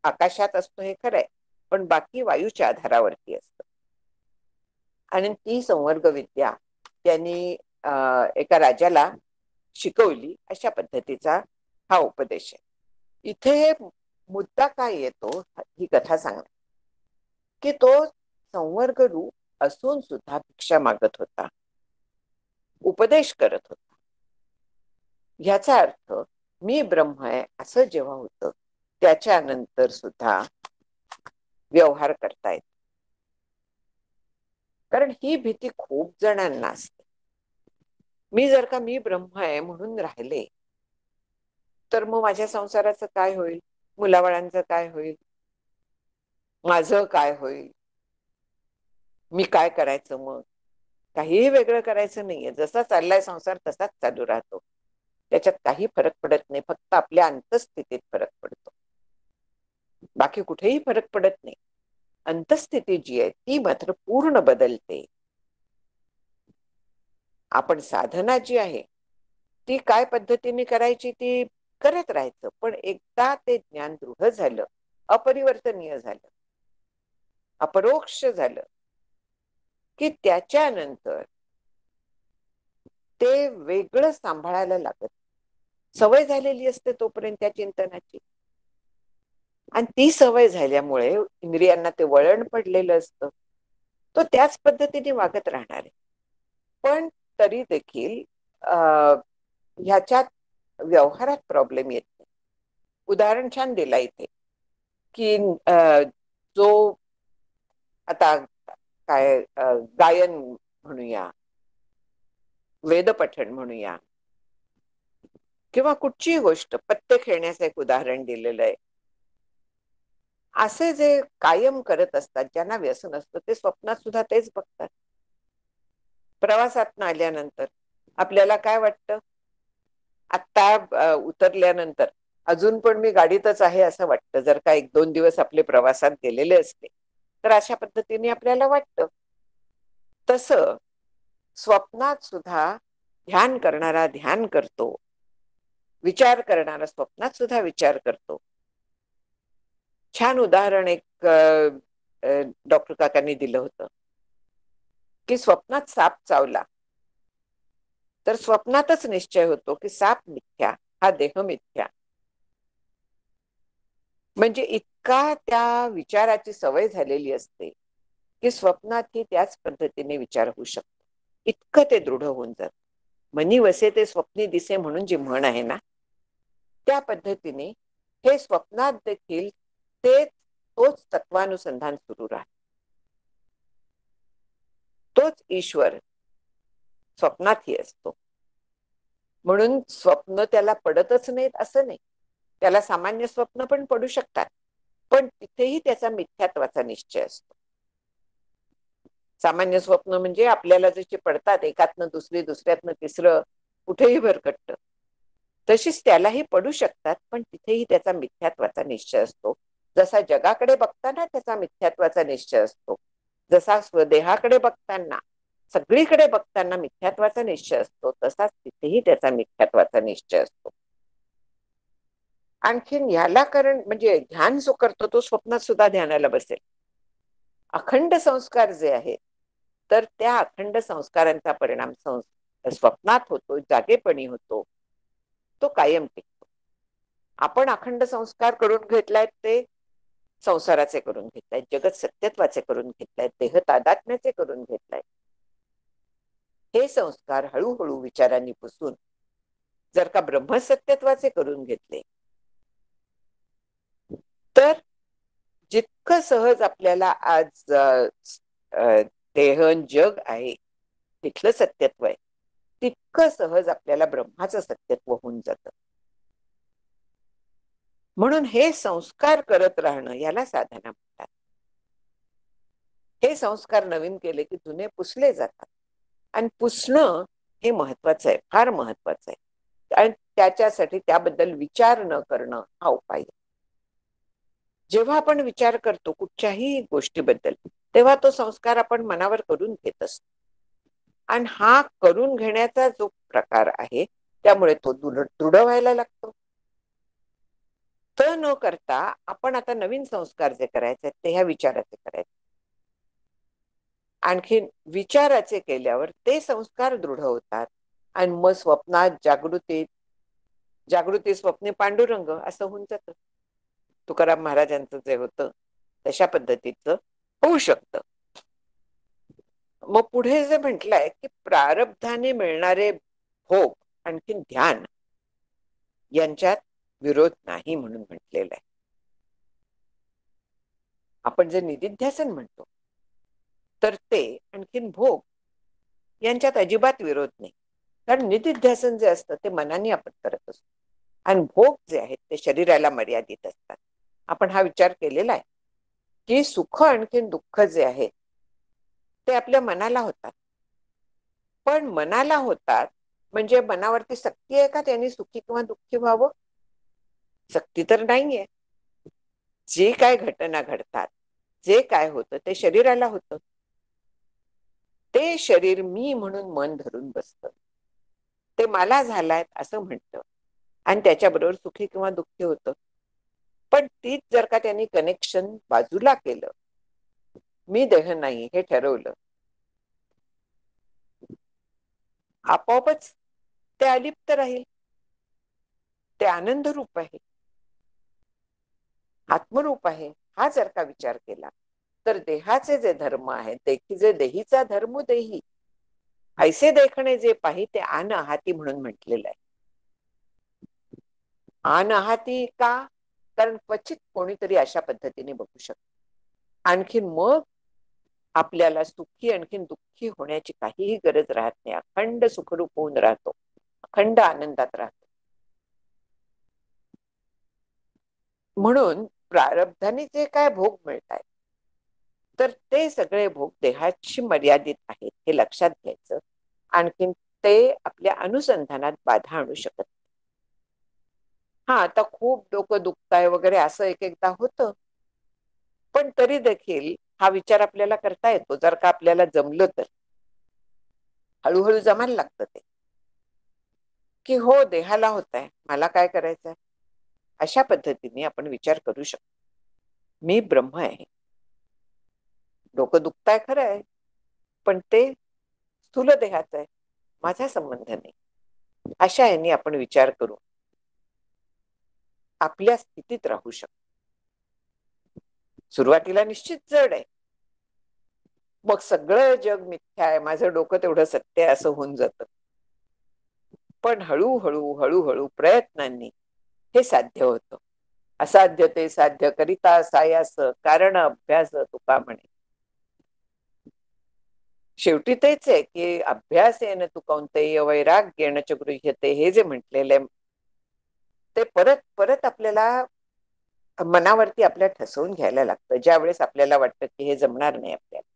आकाशात असतो हे खरंय, पण बाकी वायूच्या आधारावरती असतं. आणि ती संवर्ग विद्या त्यांनी एका राजाला शिकवली, अशा पद्धतीचा हा उपदेश आहे. इथे मुद्दा काय येतो ही कथा सांगणार, की तो संवर्ग रूप असून सुद्धा भिक्षा मागत होता, उपदेश करत होता. ह्याचा अर्थ मी ब्रह्म आहे असं जेव्हा होतं त्याच्यानंतर सुद्धा व्यवहार करतायत. कारण ही भीती खूप जणांना असते. मी जर का मी ब्रह्म आहे म्हणून राहिले तर मग माझ्या संसाराचं काय होईल, मुलाबाळांचं काय होईल, माझं काय होईल, मी काय करायचं? मग काहीही वेगळं करायचं नाहीये, जसा चाललाय संसार तसाच चालू राहतो. त्याच्यात काही फरक पडत नाही, फक्त आपल्या अंतस्थितीत फरक पडतो, बाकी कुठेही फरक पडत नाही. अंतस्थिती जी आहे ती मात्र पूर्ण बदलते. आपण साधना जी आहे ती काय पद्धतीने करायची ती करत राहायचं, पण एकदा ते ज्ञान दृढ झालं, अपरिवर्तनीय झालं, अपरोक्ष झालं की त्याच्यानंतर ते वेगळं सांभाळायला लागत. सवय झालेली असते तोपर्यंत त्या चिंतनाची, आणि ती सवय झाल्यामुळे इंद्रियांना ते वळण पडलेलं असतं, तो त्याच पद्धतीने वागत राहणार आहे. पण तरी देखील ह्याच्यात व्यवहारात प्रॉब्लेम येत नाही. उदाहरण छान दिला इथे की जो आता काय गायन म्हणूया, वेदपठण म्हणूया, किंवा कुठचीही गोष्ट, पत्ते खेळण्याचं एक उदाहरण दिलेलं आहे. असे जे कायम करत असतात, ज्यांना व्यसन असतं, ते स्वप्नात सुद्धा तेच बघतात. प्रवासात आल्यानंतर आपल्याला काय वाटतं, आत्ता उतरल्यानंतर अजून पण मी गाडीतच आहे असं वाटतं. जर का 1-2 दिवस आपले प्रवासात गेलेले असते तर अशा पद्धतीने आपल्याला वाटतं. तसं स्वप्नात सुद्धा ध्यान करणारा ध्यान करतो, विचार करणारा स्वप्नात सुद्धा विचार करतो. छान उदाहरण एक डॉक्टर काकांनी दिलं होतं की स्वप्नात साप चावला तर स्वप्नातच निश्चय होतो की साप मिथ्या, हा देह मिथ्या. म्हणजे इतका त्या विचाराची सवय झालेली असते की स्वप्नातही त्याच पद्धतीने विचार होऊ शकतो. इतकं ते दृढ होऊन जात. मनी वसे ते स्वप्नी दिसे म्हणून जी म्हण आहे ना, त्या पद्धतीने हे स्वप्नात देखील तोच तत्वानुसंधान सुरू राहत. तोच ईश्वर स्वप्नातही असतो. म्हणून स्वप्न त्याला पडतच नाहीत असं नाही. त्याला सामान्य स्वप्न पण पडू शकतात, पण तिथेही त्याचा मिथ्यात्वाचा निश्चय असतो. सामान्य स्वप्न म्हणजे आपल्याला जशी पडतात, एकातनं दुसरी, दुसऱ्यातनं तिसरं, कुठेही भरकटत, तशीच त्यालाही पडू शकतात, पण तिथेही त्याचा मिथ्यात्वाचा निश्चय असतो. जसा जगाकडे बघताना त्याचा मिथ्यात्वाचा निश्चय असतो, जसा स्वदेहाकडे बघताना, सगळीकडे बघताना मिथ्यात्वाचा निश्चय असतो, तसाच तिथेही त्याचा मिथ्यात्वाचा निश्चय असतो. आणखीन ह्याला कारण म्हणजे ध्यान जो करतो तो स्वप्नात सुद्धा ध्यानाला बसेल. अखंड संस्कार जे आहेत, तर त्या अखंड संस्कारांचा परिणाम स्वप्नात होतो, जागेपणी होतो, तो कायम टिकतो. आपण अखंड संस्कार करून घेतलायत ते संसाराचे करून घेतलायत, जगत सत्यत्वाचे करून घेतलायत, देह तादात्म्याचे करून घेतलायत. हे संस्कार हळूहळू विचारांनी पुसून जर का ब्रह्मसत्यत्वाचे करून घेतले, तर जितकं सहज आपल्याला आज देहन जग आहे तिथलं सत्यत्व आहे, तितकं सहज आपल्याला ब्रह्माचं सत्यत्व होऊन जातं. म्हणून हे संस्कार करत राहणं याला साधना म्हणतात. हे संस्कार नवीन केले की जुने पुसले जातात, आणि पुसणं हे महत्वाचं आहे, फार महत्वाचं आहे. आणि त्याच्यासाठी त्याबद्दल विचार न करणं हा उपाय आहे. जेव्हा आपण विचार करतो कुठच्याही गोष्टीबद्दल, तेव्हा तो संस्कार आपण मनावर करून घेत असतो. आणि हा करून घेण्याचा जो प्रकार आहे, त्यामुळे तो दृढ व्हायला लागतो. तर न करता आपण आता नवीन संस्कार जे करायचे ते ह्या विचाराचे करायचे. आणखीन विचाराचे केल्यावर ते संस्कार दृढ होतात, आणि मग स्वप्नात जागृती स्वप्ने पांडुरंग असं होऊन जातं. तुकाराम महाराजांचं जे होतं तशा पद्धतीचं होऊ शकतं. मग पुढे जे म्हटलंय की प्रारब्धाने मिळणारे भोग आणखीन ध्यान यांच्यात विरोध नाही म्हणून म्हटलेलं आहे. आपण जे निधिध्यासन म्हणतो, तर ते आणखीन भोग यांच्यात अजिबात विरोध नाही. कारण निधिध्यासन जे असतं ते मनाने आपण करत असतो, आणि भोग जे आहेत ते शरीराला मर्यादित असतात. आपण हा विचार केलेला आहे की सुख आणखीन दुःख जे आहेत ते आपल्या मनाला होतात. पण मनाला होतात म्हणजे मनावरती सक्ती आहे का त्यांनी सुखी किंवा दुःखी व्हावं? सक्ती तर नाहीये. जे काय घटना घडतात, जे काय होतं ते शरीराला होतं. ते शरीर मी म्हणून मन धरून बसतं, ते मला झालाय असं म्हणतं, आणि त्याच्याबरोबर सुखी किंवा दुःखी होतं. पण तीच जर का त्यांनी कनेक्शन बाजूला केलं, मी देह नाही हे ठरवलं, आपोआपच ते अलिप्त राहील. ते आनंद रूप आहे, आत्मरूप आहे. हा जर का विचार केला तर देहाचे जे धर्म आहेत, जे देहीचा धर्म देही ऐसे देखणे जे पाही ते आन आहाती म्हणून म्हटलेलं आहे. आन आहाती का? कारण क्वचित कोणीतरी अशा पद्धतीने बघू शकतो. आणखीन मग आपल्याला सुखी आणखीन दुःखी होण्याची काहीही गरज राहत नाही. अखंड सुखरूप होऊन राहतो, अखंड आनंदात राहतो. म्हणून प्रारब्धाने जे काय भोग मिळतात, तर ते सगळे भोग देहाशी मर्यादित आहेत हे लक्षात घ्यायचं. आणखीन ते आपल्या अनुसंधानात बाधा आणू शकत. हा, आता खूप डोकं दुखताय वगैरे असं एक एकदा होतं, पण तरी देखील हा विचार आपल्याला करता येतो जर का आपल्याला जमलं तर. हळूहळू जमायला लागतं ते, की हो देहाला होत आहे, मला काय करायचंय. अशा पद्धतीने आपण विचार करू शकतो, मी ब्रह्म आहे. डोकं दुखताय खरं आहे, पण ते स्थूल देहाचं आहे, माझा संबंध नाही. अशा यांनी आपण विचार करू आपल्या स्थितीत राहू शकतो. सुरुवातीला निश्चित जड आहे, मग सगळं जग मिथ्या आहे, माझं डोकं तेवढं सत्य आहे असं होऊन जातं. पण हळूहळू हळूहळू प्रयत्नांनी हे साध्य होतं. असाध्य ते साध्य करिता सायास कारण अभ्यास तुका म्हणे. शेवटी तेच आहे की अभ्यास येणं तू कौंतेय वैराग्येण च गृह्यते, हे जे म्हटलेलं आहे ते परत परत आपल्याला मनावरती आपल्या ठसवून घ्यायला लागतं, ज्या वेळेस आपल्याला वाटतं की हे जमणार नाही आपल्याला.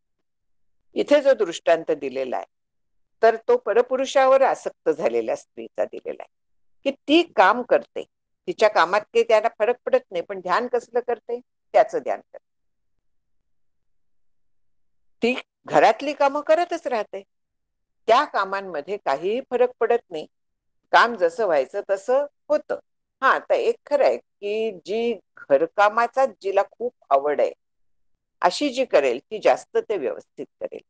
इथे जो दृष्टांत दिलेला आहे तर तो परपुरुषावर आसक्त झालेल्या स्त्रीचा दिलेला आहे, की ती काम करते, तिच्या कामात काही त्याला फरक पडत नाही, पण ध्यान कसलं करते, त्याचं ध्यान करते. ती घरातली कामं करतच राहते, त्या कामांमध्ये काहीही फरक पडत नाही, काम जसं व्हायचं तसं होतं. हा, आता एक खरं आहे की जी घरकामाचा जिला खूप आवड आहे अशी जी करेल ती जास्त ते व्यवस्थित करेल,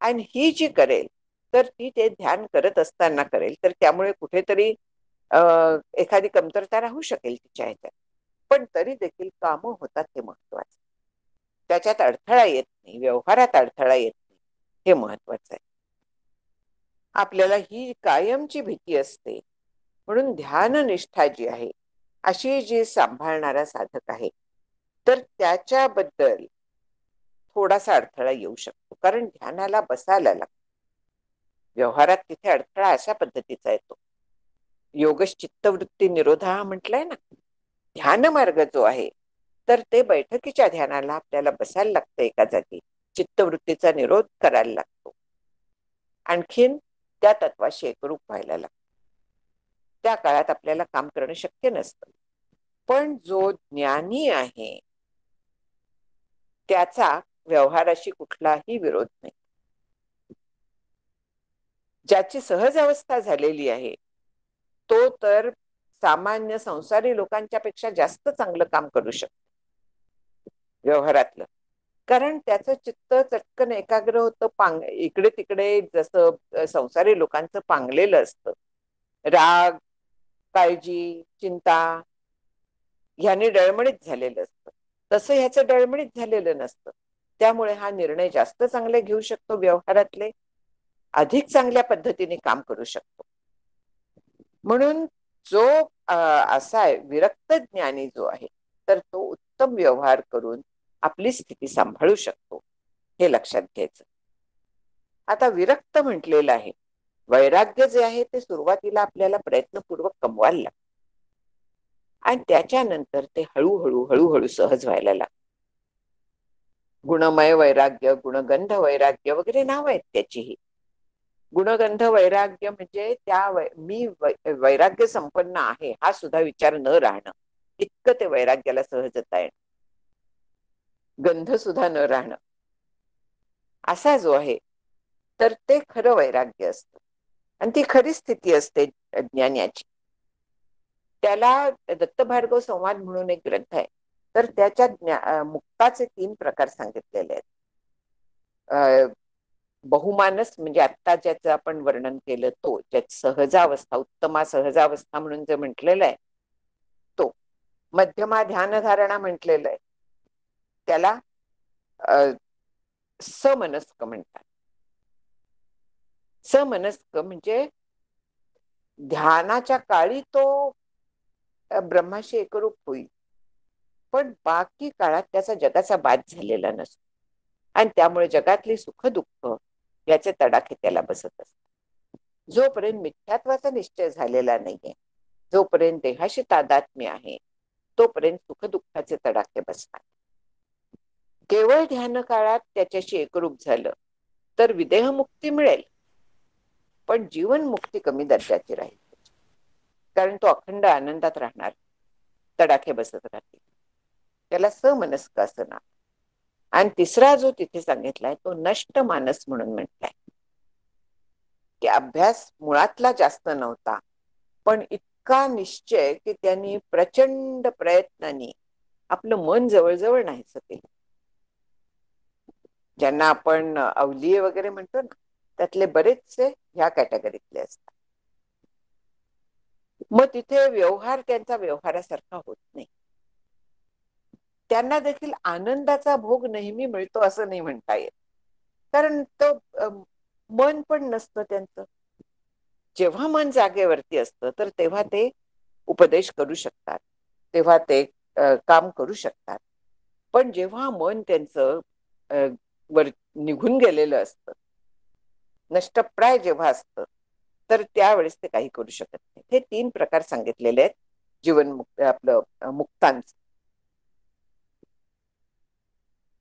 आणि ही जी करेल तर ती ते ध्यान करत असताना करेल, तर त्यामुळे कुठेतरी एखादी कमतरता राहू शकेल तिच्या ह्याच्यात, पण तरी देखील कामं होतात हे महत्वाचं. त्याच्यात अडथळा येत नाही, व्यवहारात अडथळा येत नाही, हे महत्वाचं आहे. आपल्याला ही कायमची भीती असते, म्हणून ध्याननिष्ठा जी आहे अशी जी सांभाळणारा साधक आहे तर त्याच्याबद्दल थोडासा अडथळा येऊ शकतो, कारण ध्यानाला बसायला लागतो. व्यवहारात तिथे अडथळा अशा पद्धतीचा येतो. योगश चित्तवृत्ती निरोधा म्हटलंय ना, ध्यान मार्ग जो आहे तर ते बैठकीच्या ध्यानाला आपल्याला बसायला लागतं एका जागी, चित्तवृत्तीचा निरोध करायला लागतो, आणखीन त्या तत्वाशी एकरूप व्हायला लागतो. त्या काळात आपल्याला काम करणं शक्य नसतं, पण जो ज्ञानी आहे त्याचा व्यवहाराशी कुठलाही विरोध नाही. ज्याची सहज अवस्था झालेली आहे तो तर सामान्य संसारी लोकांच्या पेक्षा जास्त चांगलं काम करू शकतो व्यवहारातलं, कारण त्याचं चित्त चटकन एकाग्र होतं, इकडे तिकडे जसं संसारी लोकांचं पांगलेलं असतं, राग काळजी चिंता ह्याने डळमळीत झालेलं असतं, तसं ह्याचं डळमळीत झालेलं नसतं. त्यामुळे हा निर्णय जास्त चांगले घेऊ शकतो, व्यवहारातले अधिक चांगल्या पद्धतीने काम करू शकतो. म्हणून जो असा आहे विरक्त ज्ञानी जो आहे तर तो उत्तम व्यवहार करून आपली स्थिती सांभाळू शकतो, हे लक्षात घ्यायचं. आता विरक्त म्हटलेलं आहे, वैराग्य जे आहे ते सुरुवातीला आपल्याला प्रयत्नपूर्वक कमवायला लागतं आणि त्याच्यानंतर ते हळूहळू हळूहळू सहज व्हायला लागतं. गुणमय वैराग्य, गुणगंध वैराग्य वगैरे नाव आहेत त्याचीही. गुणगंध वैराग्य म्हणजे मी वैराग्य संपन्न आहे हा सुद्धा विचार न राहणं, इतकं ते वैराग्याला सहजता आहे. गंध सुद्धा न राहणं असा जो आहे तर ते खरं वैराग्य असतं, आणि ती खरी स्थिती असते ज्ञानाची. त्याला दत्तभार्गव संवाद म्हणून एक ग्रंथ आहे, तर त्याच्या मुक्ताचे 3 प्रकार सांगितलेले आहेत. बहुमानस म्हणजे आत्ता ज्याचं आपण वर्णन केलं तो, ज्यात सहजावस्था उत्तमा सहजावस्था म्हणून जे म्हटलेलं आहे तो. मध्यमा ध्यान धारणा म्हटलेलं आहे, त्याला समनस्क म्हणतात. समनस्क म्हणजे ध्यानाच्या काळी तो ब्रह्माशी एकरूप होईल, पण बाकी काळात त्याचा जगाचा बाध झालेला नसतो, आणि त्यामुळे जगातली सुख दुःख याचे तडाखे त्याला बसत असतात. जोपर्यंत मिथ्यात्वाचा निश्चय झालेला नाहीये, जोपर्यंत देहाशी तादात्म्य आहे, तोपर्यंत सुख दुःखाचे तडाखे बसतात. केवळ ध्यान काळात त्याच्याशी एकरूप झालं तर विदेहमुक्ती मिळेल, पण जीवनमुक्ती कमी दर्जाची राहील, कारण तो अखंड आनंदात राहणार, तडाखे बसत राहतील. त्याला समनस्क असं नाव. आणि तिसरा जो तिथे सांगितलाय तो नष्ट मानस म्हणून म्हटलाय, की अभ्यास मुळातला जास्त नव्हता, पण इतका निश्चय की त्यांनी प्रचंड प्रयत्नांनी आपलं मन जवळजवळ नाहीच केलं. ज्यांना आपण अवलिये वगैरे म्हणतो ना, त्यातले बरेचसे ह्या कॅटेगरीतले असतात. मग तिथे व्यवहार त्यांचा व्यवहारासारखा होत नाही. त्यांना देखील आनंदाचा भोग नेहमी मिळतो असं नाही म्हणता येत, कारण तो मन पण नसतं त्यांचं. जेव्हा मन जागेवरती असतं तर तेव्हा ते उपदेश करू शकतात, तेव्हा ते काम करू शकतात. पण जेव्हा मन त्यांचं वर निघून गेलेलं असतं, नष्टप्राय जेव्हा असतं, तर त्यावेळेस ते काही करू शकत नाही. हे 3 प्रकार सांगितलेले आहेत जीवनमुक्त आपलं मुक्तांच.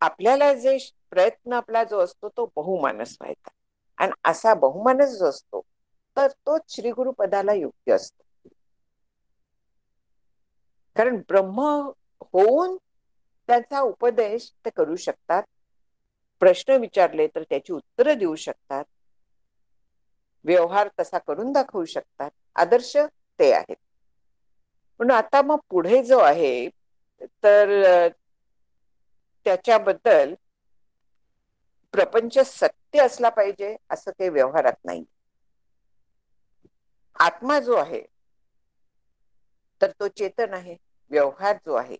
आपल्याला जे प्रयत्न आपला जो असतो तो बहुमानस व्हायचा, आणि असा बहुमानस जो असतो तर तोच श्रीगुरु पदाला योग्य असतो. कारण ब्रह्म होऊन त्याचा उपदेश ते करू शकतात, प्रश्न विचारले तर त्याची उत्तरं देऊ शकतात, व्यवहार तसा करून दाखवू शकतात. आदर्श ते आहेत. म्हणून आता मग पुढे जो आहे तर त्याच्याबद्दल प्रपंच सत्य असला पाहिजे असं काही व्यवहारात नाही. आत्मा जो आहे तर तो चेतन आहे, व्यवहार जो आहे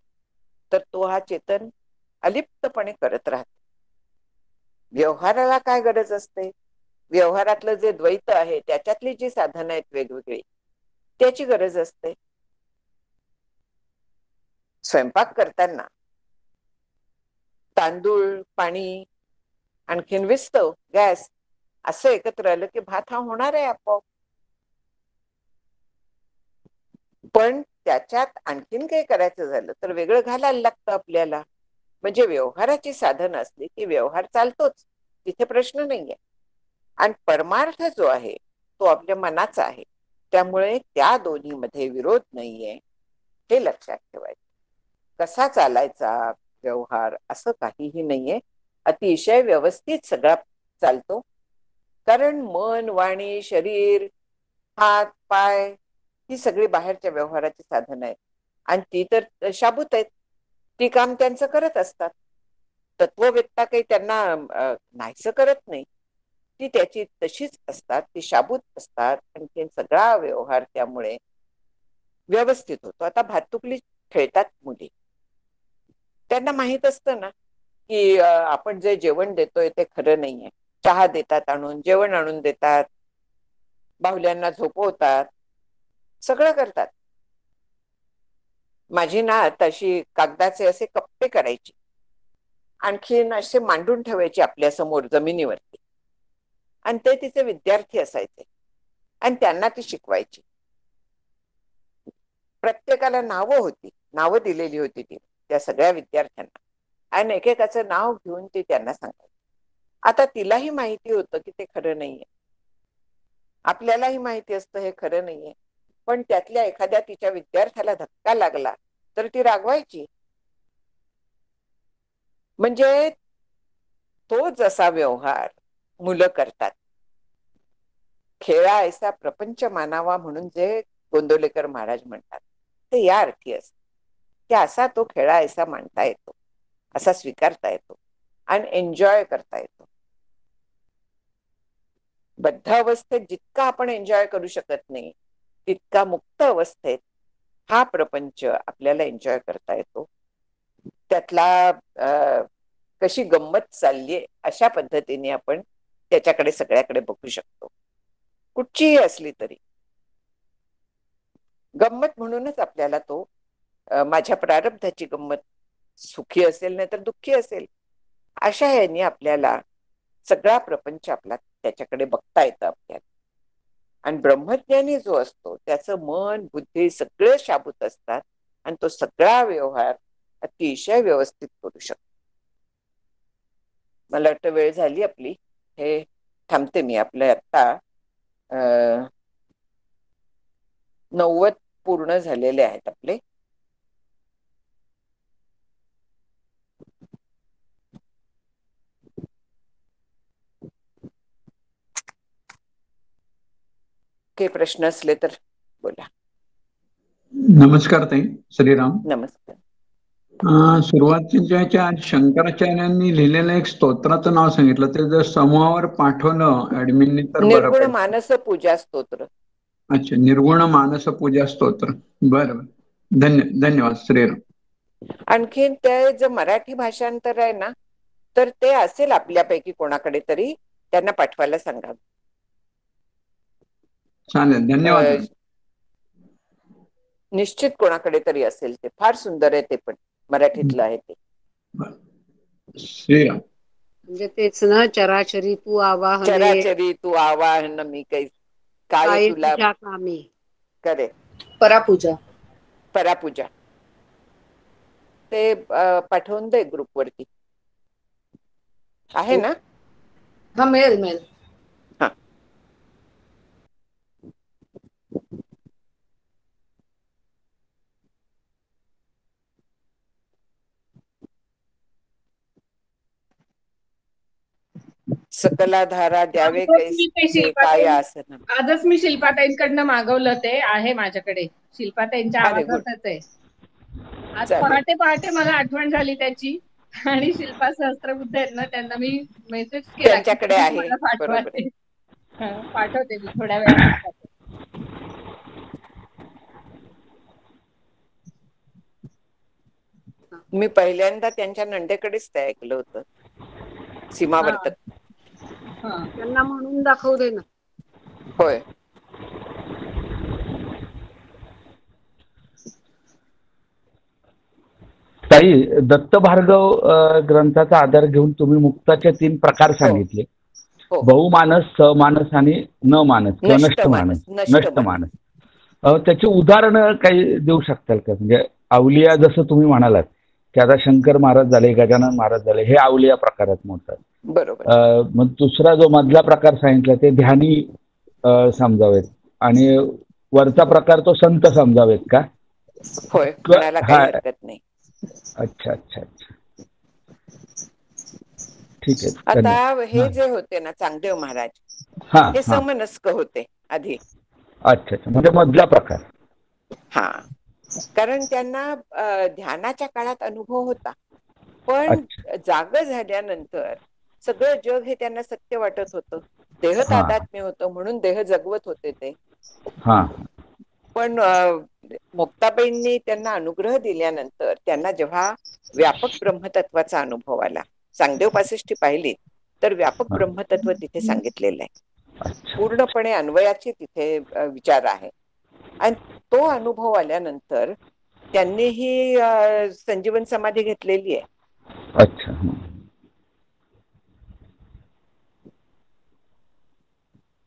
तर तो हा चेतन अलिप्तपणे करत राहतो. व्यवहाराला काय गरज असते? व्यवहारातलं जे द्वैत आहे त्याच्यातली जी साधनं आहेत वेगवेगळी, त्याची गरज असते. स्वयंपाक करताना तांदूळ, पाणी, आणखीन विस्तव, गॅस असं एकत्र आलं की भात हा होणार आहे आपोआप. पण त्याच्यात आणखीन काही करायचं झालं तर वेगळं घालायला लागतं आपल्याला. म्हणजे व्यवहाराची साधन असली की व्यवहार चालतोच, तिथे प्रश्न नाहीये. आणि परमार्थ जो आहे तो आपल्या मनाचा आहे, त्यामुळे त्या दोन्हीमध्ये विरोध नाहीये, हे लक्षात ठेवायचं. कसा चालायचा व्यवहार असं काहीही नाहीये, अतिशय व्यवस्थित सगळा चालतो. कारण मन, वाणी, शरीर, हात, पाय ही सगळी बाहेरच्या व्यवहाराची साधनं आहेत, आणि ती तर शाबूत आहेत. ती काम त्यांचं करत असतात. तत्ववेत्ता काही त्यांना नाहीसं करत नाही. ती त्याची तशीच असतात, ती शाबूत असतात, आणि ते सगळा व्यवहार त्यामुळे व्यवस्थित होतो. आता भातुकली खेळतात मुली, त्यांना माहित असतं ना की आपण जे जेवण देतोय ते खरं नाहीये. चहा देतात आणून, जेवण आणून देतात, बाहुल्यांना झोपवतात, सगळं करतात. माझी नात अशी कागदाचे असे कप्पे करायची, आणखीन असे मांडून ठेवायचे आपल्या समोर जमिनीवरती, आणि ते तिचे विद्यार्थी असायचे आणि त्यांना ती शिकवायची. प्रत्येकाला नावं होती, नावं दिलेली होती ती त्या सगळ्या विद्यार्थ्यांना, आणि एकेकाचं नाव घेऊन ती त्यांना सांगायची. आता तिलाही माहिती होतं की ते खरं नाहीये, आपल्यालाही माहिती असतं हे खरं नाहीये, पण त्यातल्या एखाद्या तिच्या विद्यार्थ्याला धक्का लागला तर ती रागवायची. म्हणजे तो जसा व्यवहार मुलं करतात, खेळा ऐसा प्रपंच मानावा म्हणून जे गोंदवलेकर महाराज म्हणतात, ते या अर्थी असत की असा तो खेळा ऐसा मांडता येतो, असा स्वीकारता येतो आणि एन्जॉय करता येतो. बद्ध अवस्थेत जितका आपण एन्जॉय करू शकत नाही, तितका मुक्त अवस्थेत हा प्रपंच आपल्याला एन्जॉय करता येतो. त्यातला कशी गंमत चाललीये अशा पद्धतीने आपण त्याच्याकडे सगळ्याकडे बघू शकतो, कुठचीही असली तरी गंमत म्हणूनच आपल्याला तो माझ्या प्रारब्धाची गंमत, सुखी असेल नाही तर दुःखी असेल, अशा ह्यानी आपल्याला सगळा प्रपंच आपला त्याच्याकडे बघता येतं आपल्याला. आणि ब्रह्मज्ञानी जो असतो त्याचं मन, बुद्धी सगळे शाबूत असतात, आणि तो सगळा व्यवहार अतिशय व्यवस्थित करू शकतो. मला वाटतं वेळ झाली आपली, हे थांबते मी. आपलं आता 90 पूर्ण झालेले आहेत आपले. काही प्रश्न असले तर बोला. नमस्कार ताई, श्रीराम. नमस्कार. सुरुवातीच्या शंकराचार्यांनी लिहिलेलं एक स्तोत्राचं नाव सांगितलं, ते जर समूहावर पाठवलं ऍडमिननी तर बरं निर्गुण पडेल. मानस पूजा स्तोत्र. अच्छा, निर्गुण मानस पूजा स्तोत्र. बरं, धन्यवाद. श्रीराम. आणखीन ते जर मराठी भाषांतर आहे ना, तर ते असेल आपल्यापैकी कोणाकडे तरी, त्यांना पाठवायला सांगा. चालेल, धन्यवाद. निश्चित कोणाकडे तरी असेल. ते फार सुंदर आहे, ते पण मराठीतलं आहे ते. श्रीराम. म्हणजे तेच ना, चराचरी तू आवाहने, चराचरी तू आवाहन मी काय तुला कामी करे. परापूजा. परापूजा ते पाठवून दे ग्रुप वरती, आहे ना? हा, मिळेल. हा. सकलाधारा द्यावे कैसे काय आसन. आजच मी शिल्पाताईंकडनं मागवलं, ते आहे माझ्याकडे. शिल्पाताईंच्या आवाजातच आहे. आज पहाटे मला आठवण झाली त्याची, आणि शिल्पा सहस्त्रबुद्धे आहेत ना, त्यांना मी मेसेज केला त्यांच्याकडे आहे. पाठवते. पाठवते मी थोड्या वेळात. मी पहिल्यांदा त्यांच्या नंदेकडेच ते ऐकलं होतं, सीमावर्तक. त्यांना म्हणून दाखवू दे ना. होय. ताई, दत्त भार्गव ग्रंथाचा आधार घेऊन तुम्ही मुक्ताचे 3 प्रकार सांगितले. बहुमानस, समानस आणि न मानस किंवा नष्ट मानस. त्याची उदाहरणं काही देऊ शकताल का? म्हणजे अवलिया जसं तुम्ही म्हणालात की आता शंकर महाराज झाले, गजानन महाराज झाले, हे अवलिया प्रकारात मोडतात. बरोबर. मग दुसरा जो मधला प्रकार सांगितला ते ध्यानी समजावेत, आणि वरचा प्रकार तो संत समजावेत का? होय, म्हणायला काही हरकत नाही. अच्छा. ठीक आहे. आता हे जे होते ना चांगदेव महाराज, हे समनस्क होते आधी. अच्छा, म्हणजे मधला प्रकार. हा, कारण त्यांना ध्यानाच्या काळात अनुभव होता, पण जाग झाल्यानंतर सगळं जग हे त्यांना सत्य वाटत होतं. देह तादात्म्य होतं म्हणून देह जगवत होते ते. पण मुक्ताबाईंनी त्यांना अनुग्रह दिल्यानंतर त्यांना जेव्हा व्यापक ब्रह्मतत्वाचा अनुभव आला, चांगदेव पासष्टी पाहिली तर व्यापक ब्रह्मतत्व तिथे सांगितलेलं आहे. पूर्णपणे अन्वयाचे तिथे विचार आहे. आणि तो अनुभव आल्यानंतर त्यांनी ही संजीवन समाधी घेतलेली आहे. अच्छा.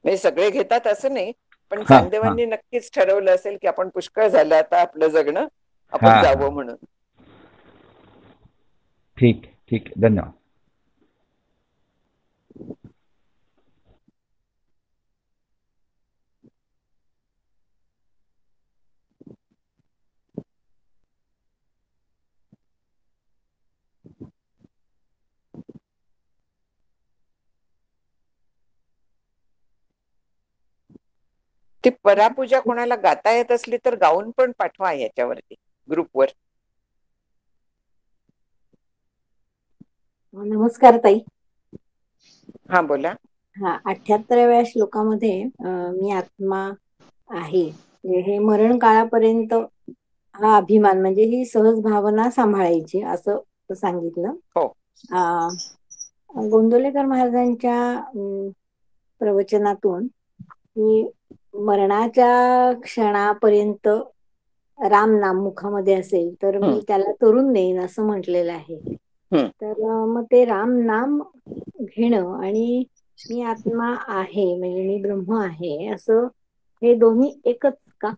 म्हणजे सगळे घेतात असं नाही, पण चांगदेवांनी नक्कीच ठरवलं असेल की आपण पुष्कळ झालं आता आपलं जगणं, आपण जावं म्हणून. ठीक, धन्यवाद. ती परापूजा कोणाला गाता येत असली तर गाऊन पण पाठवा याच्यावरती ग्रुपवर. नमस्कार ताई. हा, बोला. 78व्या श्लोकामध्ये मी आत्मा आहे, हे मरण काळापर्यंत हा अभिमान म्हणजे ही सहज भावना सांभाळायची असं सांगितलं. गोंदवलेकर महाराजांच्या प्रवचनातून की मरणाच्या क्षणापर्यंत राम नाम मुखामध्ये असेल तर मी त्याला तरुण देईन असं म्हटलेलं आहे. तर मग ते राम नाम घेणं आणि मी आत्मा आहे म्हणजे मी ब्रह्म आहे असं, हे दोन्ही एकच का?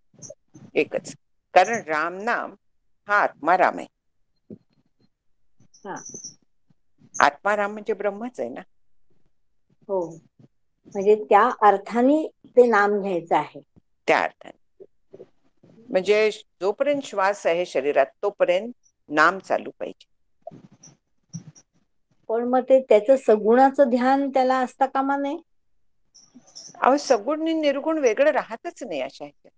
एकच, कारण राम नाम हा आत्माराम आहे. आत्माराम म्हणजे ब्रह्मच आहे ना. हो, म्हणजे त्या अर्थाने ते नाम घ्यायचं आहे. त्या अर्थाने म्हणजे जोपर्यंत श्वास आहे शरीरात तोपर्यंत नाम चालू पाहिजे. पण मग ते त्याचं सगुणाचं ध्यान त्याला असता कामा नये. अहो, सगुण निर्गुण वेगळं राहतच नाही. अशा ह्याच्यात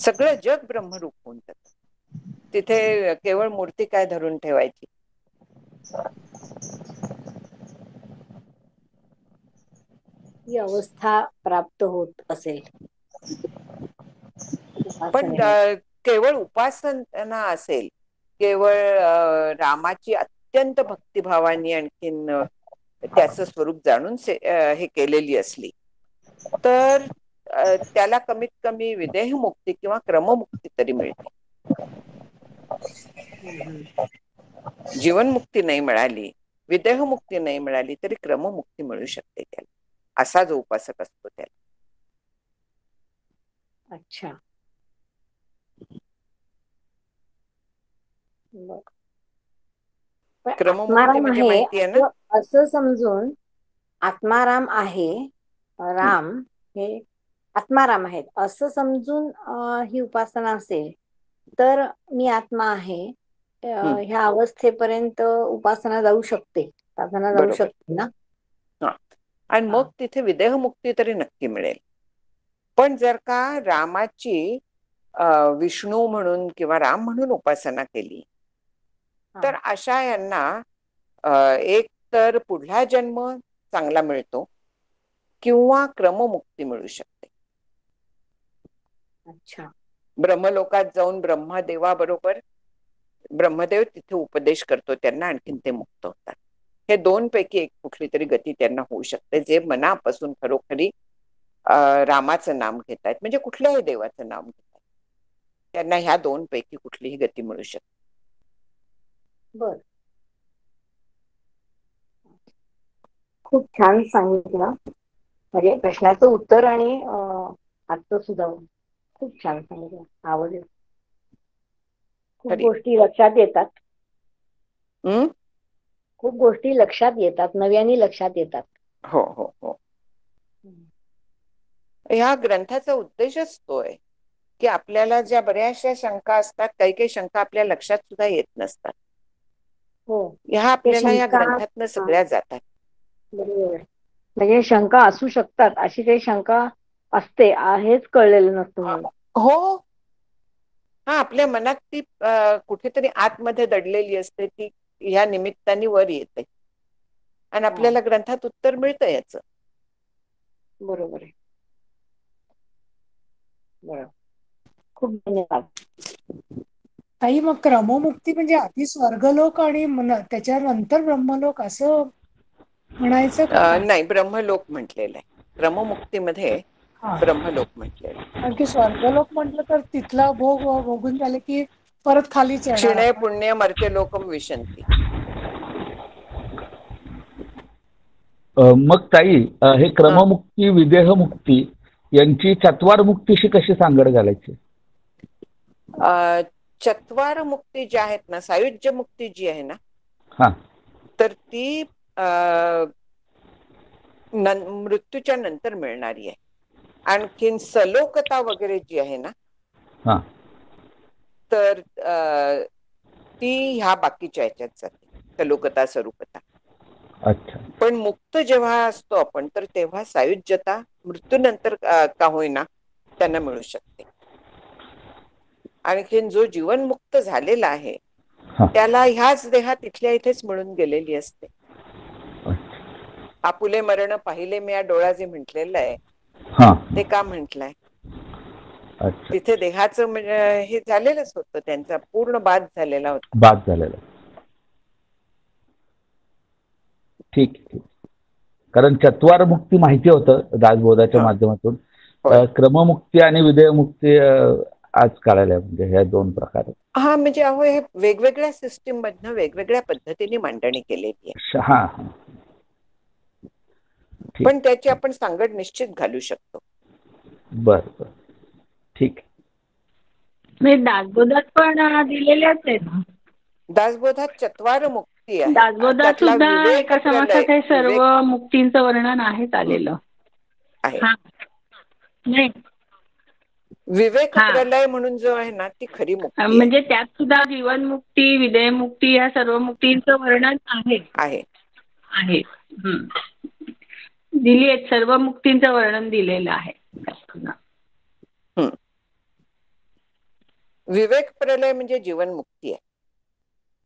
सगळं जग ब्रह्मरूप होऊन जातं. तिथे केवळ मूर्ती काय धरून ठेवायची? ही अवस्था प्राप्त होत असेल पण उपासनेमध्ये. केवळ उपासना असेल, केवळ रामाची अत्यंत भक्तिभावानी आणखीन त्याचं स्वरूप जाणून हे केलेली असली तर त्याला कमीत कमी विदेहमुक्ती किंवा क्रममुक्ती तरी मिळते. जीवनमुक्ती नाही मिळाली, विदेहमुक्ती नाही मिळाली तरी क्रममुक्ती मिळू शकते त्याला, असा जो उपासक असतो त्याला. अच्छा. पण क्रममुक्ती आत्माराम म्हणजे आहे माहिती आहे ना? असं समजून आत्माराम आहे, राम हे आत्माराम आहेत असं समजून ही उपासना असेल तर मी आत्मा आहे ह्या अवस्थेपर्यंत उपासना जाऊ शकते, साधना जाऊ बरोबर. शकते ना. आणि मग तिथे विदेहमुक्ती तरी नक्की मिळेल. पण जर का रामाची विष्णू म्हणून किंवा राम म्हणून उपासना केली तर अशा यांना एक तर पुढला जन्म चांगला मिळतो किंवा क्रममुक्ती मिळू शकते. अच्छा. ब्रह्मलोकात जाऊन ब्रह्मदेवाबरोबर ब्रह्मदेव तिथे उपदेश करतो त्यांना, आणखीन ते मुक्त होतात. हे दोन पैकी एक कुठली तरी गती त्यांना होऊ शकते, जे मनापासून खरोखरी रामाचं नाम घेतायत, म्हणजे कुठल्याही देवाचं नाम घेतायत, त्यांना ह्या दोन पैकी कुठलीही गती मिळू शकते. बर, खूप छान सांगितलं. म्हणजे प्रश्नाचं उत्तर आणि आजचं सुद्धा खूप छान सांगितलं, आवडलं. खूप गोष्टी लक्षात येतात. खूप गोष्टी लक्षात येतात, नव्याने लक्षात येतात. हो हो हो. ह्या ग्रंथाचा उद्देशच तो आहे की आपल्याला ज्या बऱ्याचशा शंका असतात, काही काही शंका आपल्या लक्षात सुद्धा येत नसतात, ह्या आपल्याला या ग्रंथातनं सगळ्या जातात. बरोबर. म्हणजे शंका असू शकतात, अशी काही शंका असते हेच कळलेलं नसतं. हो, हा आपल्या मनात ती कुठेतरी आतमध्ये दडलेली असते, ती ह्या निमित्ताने वर येते आणि आपल्याला ग्रंथात उत्तर मिळतं याचं. बरोबर आहे. बरोबर. खूप धन्यवाद. ताई, मग क्रममुक्ती म्हणजे आधी स्वर्गलोक आणि त्याच्यानंतर ब्रह्मलोक असं म्हणायचं का? नाही, ब्रह्मलोक म्हटलेलं आहे. क्रममुक्तीमध्ये ब्रह्मलोक म्हटलेलं आहे. कारण की स्वर्गलोक म्हटलं तर तिथला भोग भोगून झाले की परत खालीच येणार. क्षिणे पुण्य मर्त्य लोकम विशंती. मग ताई, हे क्रममुक्ती विदेहमुक्ती यांची चत्वार मुक्तीशी कशी सांगड घालायची? चत्वार मुक्ती जी आहेत ना, सायुज्य मुक्ती जी आहे ना, तर ती मृत्यूच्या नंतर मिळणारी आहे. आणखीन सलोकता वगैरे जी आहे ना, तर ती ह्या बाकीच्या ह्याच्यात जाते, सलोकता स्वरूपता. पण मुक्त जेव्हा असतो आपण तर तेव्हा सायुज्यता मृत्यूनंतर का होईना त्यांना मिळू शकते. आणखीन जो जीवनमुक्त झालेला आहे त्याला ह्याच देहात इथल्या इथेच मिळून गेलेली असते. आपुले मरण पाहिले मी या डोळा जे म्हटलेलं आहे ते का म्हटलंय, तिथे देहाचं म्हणजे हे झालेलंच होतं, त्यांचा पूर्ण बाद झालेला होता. बाद झालेला. ठीक आहे. कारण चत्वार मुक्ती माहिती होतं दासबोधाच्या माध्यमातून, क्रममुक्ती आणि विदेहमुक्ती आज कळाल्या, म्हणजे ह्या दोन प्रकार. हा, म्हणजे अहो हे वेगवेगळ्या सिस्टीम मधनं वेगवेगळ्या पद्धतीने मांडणी केलेली आहे. पण त्याची आपण सांगड निश्चित घालू शकतो. बर बर, ठीक. मी दासबोधात पण दिलेल्याच आहेत. दासबोधात चत्वार मुक्ती आहे. दासबोधात सुद्धा एका समासात हे सर्व मुक्तींचं वर्णन आहे आलेलं आहे. नाही, विवेक प्रलय म्हणून जो आहे ना, ती खरी मुक्ती म्हणजे त्यात सुद्धा जीवनमुक्ती, विदेहमुक्ती या सर्व मुक्तींचं वर्णन आहे. आहे दिली आहेत, सर्व मुक्तींचं वर्णन दिलेलं आहे. विवेक प्रलय म्हणजे जीवनमुक्ती आहे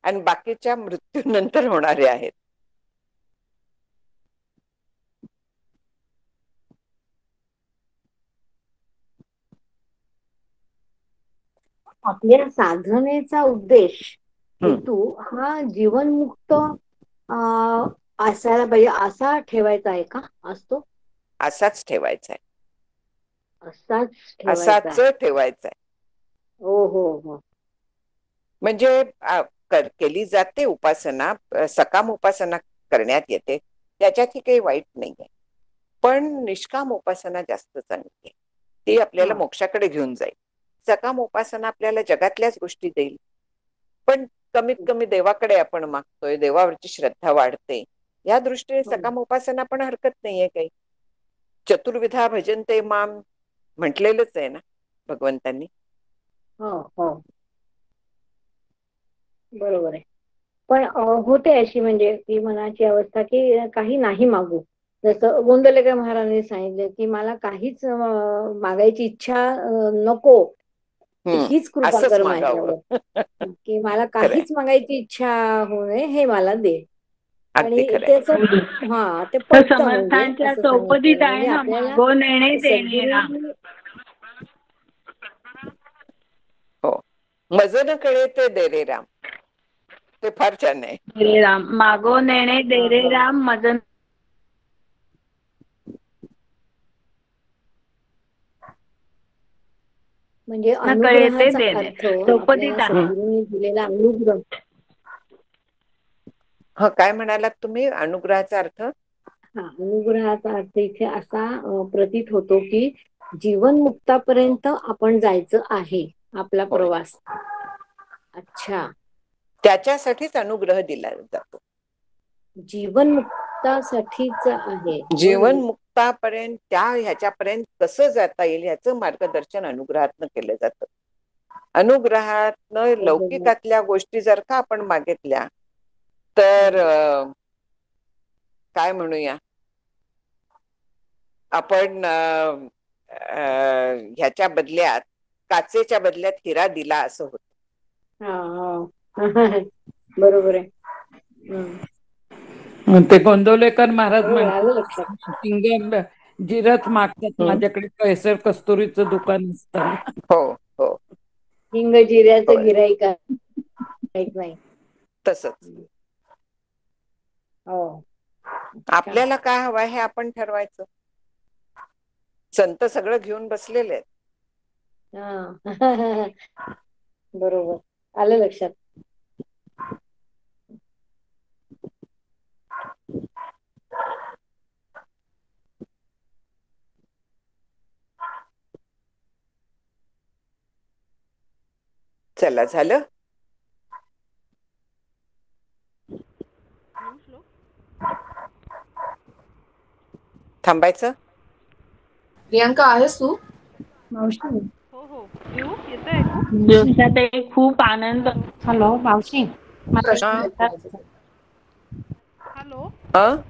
आणि बाकीच्या मृत्यूनंतर होणारे आहेत. आपल्या साधनेचा उद्देश हेतू हा जीवनमुक्त असायला पाहिजे असा ठेवायचा आहे का? असतो असाच ठेवायचा आहे. असाच ठेवायचा आहे. हो हो हो. म्हणजे केली जाते उपासना, सकाम उपासना करण्यात येते, त्याच्यातही काही वाईट नाहीये, पण निष्काम उपासना जास्त चांगली आहे. ती आपल्याला मोक्षाकडे घेऊन जाईल. सकाम उपासना आपल्याला जगातल्याच गोष्टी देईल, पण कमीत कमी देवाकडे आपण मागतोय, देवावरची श्रद्धा वाढते, या दृष्टीने सकाम उपासना पण हरकत नाहीये काही. चतुर्विधा भजन्ते माम म्हटलेलंच आहे ना भगवंतांनी. हो हो बरोबर आहे. पण होते अशी म्हणजे की मनाची अवस्था की काही नाही मागू. जसं गोंदवलेकर महाराजांनी सांगितलं की मला काहीच मागायची इच्छा नको, हीच कृपा कर माझ्यावर, की मला काहीच मागायची इच्छा होऊ नये, हे मला दे. आणि त्याच ते पटतं म्हणजे असं सांगितलं. म्हणजे आपल्याला सद्गुरूंनी मज न कळे ते दे रे राम, ते फार छान आहे. दे राम मागो नेणे दे रे राम मज म्हणजे अनुग्रहाचा अर्थ आपल्याला सद्गुरूंनी दिलेला अनुग्रह. काय म्हणालात तुम्ही? अनुग्रहाचा अर्थ? अनुग्रहाचा अर्थ इथे असा प्रतीत होतो की जीवनमुक्तापर्यंत आपण जायचं आहे, आपला प्रवास. अच्छा, त्याच्यासाठीच अनुग्रह दिला जातो. जीवनमुक्तासाठीच आहे. जीवनमुक्तापर्यंत, त्या ह्याच्यापर्यंत कसं जाता येईल ह्याचं मार्गदर्शन अनुग्रहातनं केलं जातं. अनुग्रहातनं लौकिकातल्या गोष्टी जर का आपण मागितल्या तर काय म्हणूया आपण, ह्याच्या बदल्यात, काचेच्या बदल्यात हिरा दिला असं होत. बरोबर आहे. ते गोंदवलेकर महाराज म्हणतात जिरत मागतात, माझ्याकडे कैसर कस्तुरीचं दुकान असतं. हो हो, हिंग जिऱ्याचं गिऱ्हाईक नाही तसंच. हो, आपल्याला काय हवं हे आपण ठरवायचं. संत सगळं घेऊन बसलेले आहेत. बरोबर, आलं लक्षात. चला, झालं. थांबायचं. प्रियांका आहेस तू? मावशी, हो हो येऊ येतोय खूप आनंद. हॅलो मावशी, हॅलो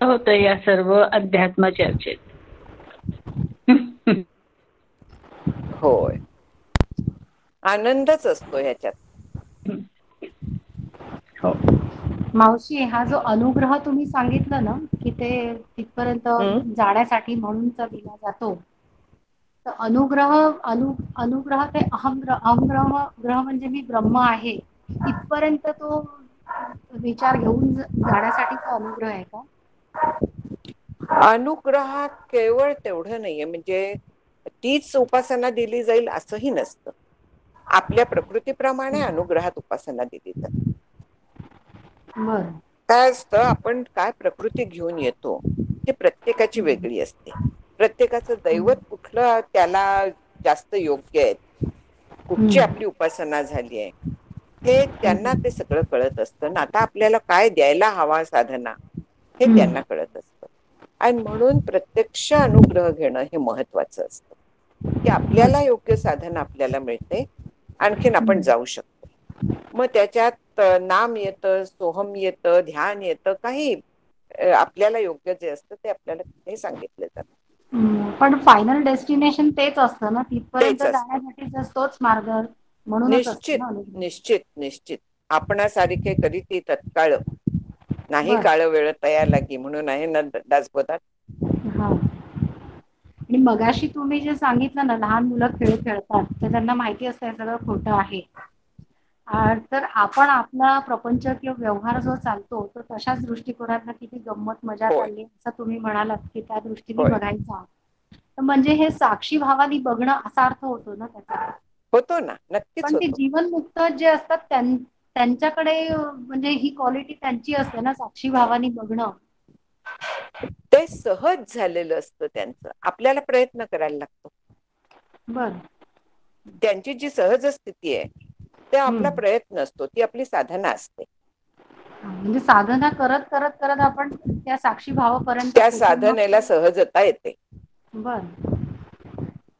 होतं या सर्व अध्यात्म चर्चेत. होय, आनंदच असतो ह्याच्यात. हो मावशी, हा जो अनुग्रह तुम्ही सांगितला ना की ते तिथपर्यंत जाण्यासाठी म्हणूनचा दिला जातो, तर अनुग्रह ते ग्रह म्हणजे मी ब्रह्म आहे इथपर्यंत तो विचार घेऊन जाण्यासाठीचा अनुग्रह आहे का? अनुग्रहात केवळ तेवढं नाहीये, म्हणजे तीच उपासना दिली जाईल असंही नसतं. आपल्या प्रकृतीप्रमाणे अनुग्रहात उपासना दिली जाते. काय असतं, आपण काय प्रकृती घेऊन येतो ती प्रत्येकाची वेगळी असते. प्रत्येकाचं दैवत कुठलं त्याला जास्त योग्य आहे, कुठची आपली उपासना झाली आहे, हे त्यांना ते सगळं कळत असतं ना. आता आपल्याला काय द्यायला हवा साधना हे त्यांना कळत असतं. आणि म्हणून प्रत्यक्ष अनुग्रह घेणं हे महत्वाचं असतं, की आपल्याला योग्य साधन आपल्याला मिळते, आणखीन आपण जाऊ शकतो. मग त्याच्यात नाम येतं, सोहम येतं, ध्यान येतं, काही आपल्याला योग्य जे असतं ते आपल्याला हे सांगितलं जातं. पण फायनल डेस्टिनेशन तेच असतं ना, तिथपर्यंत जाण्यासाठी तोच मार्ग म्हणूनच निश्चित निश्चित निश्चित आपणासारखे करीती तत्काळ नाही काळ वेळ तया लागी म्हणून आहे ना दासबोधात. आणि मगाशी तुम्ही जे सांगितलं ना, लहान मुलं खेळ खेळतात तर त्यांना माहिती असतं हे सगळं खोटं आहे. तर आपण आपला प्रपंच किंवा व्यवहार जो चालतो तो तशाच दृष्टिकोनातनं किती गंमत मजा चालली असं तुम्ही म्हणालात की त्या दृष्टीने बघायचा. तर म्हणजे हे साक्षी भावाने बघणं असा अर्थ होतो ना त्याचा. होतो ना, नक्कीच. पण ते जीवनमुक्त जे असतात त्यांच्याकडे म्हणजे ही क्वालिटी त्यांची असते ना, साक्षी भावाने बघणं. ते सहज झालेलं असतं त्यांचं, आपल्याला प्रयत्न करायला लागतो. बर. त्यांची जी सहज स्थिती आहे ते आपला प्रयत्न असतो, ती आपली साधना असते. म्हणजे साधना करत करत करत आपण त्या साक्षी भावापर्यंत त्या साधनेला सहजता येते. बर,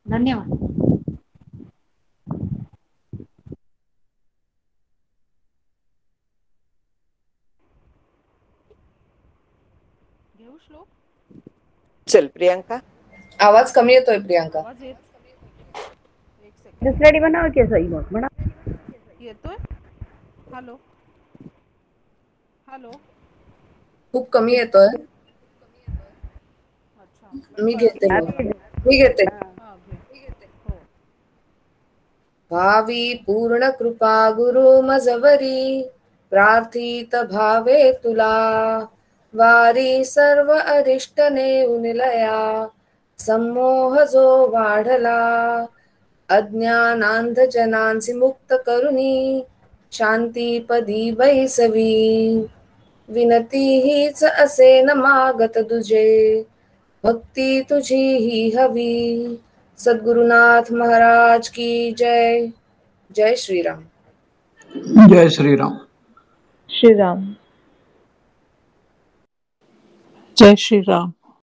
धन्यवाद. घेऊ श्लोक. चल प्रियांका. आवाज कमी येतोय प्रियांका. दुसऱ्या बनाव की सही मग म्हणा. येतोय. Hello hello. खूप कमी येतोय. मी घेते. भावी पूर्ण कृपा गुरु मजवरी प्रार्थित भावे तुला वारी सर्व अरिष्ट नेऊ निलया संमोह जो वाढला अज्ञानांध जनांसी मुक्त करुणी शांतीपदी बैसवी विनती हीच असे न मागत तुझे भक्ती तुझी ही हवी. सद्गुरुनाथ महाराज की जय. जय श्रीराम. जय श्रीराम. श्रीराम. जय श्रीराम.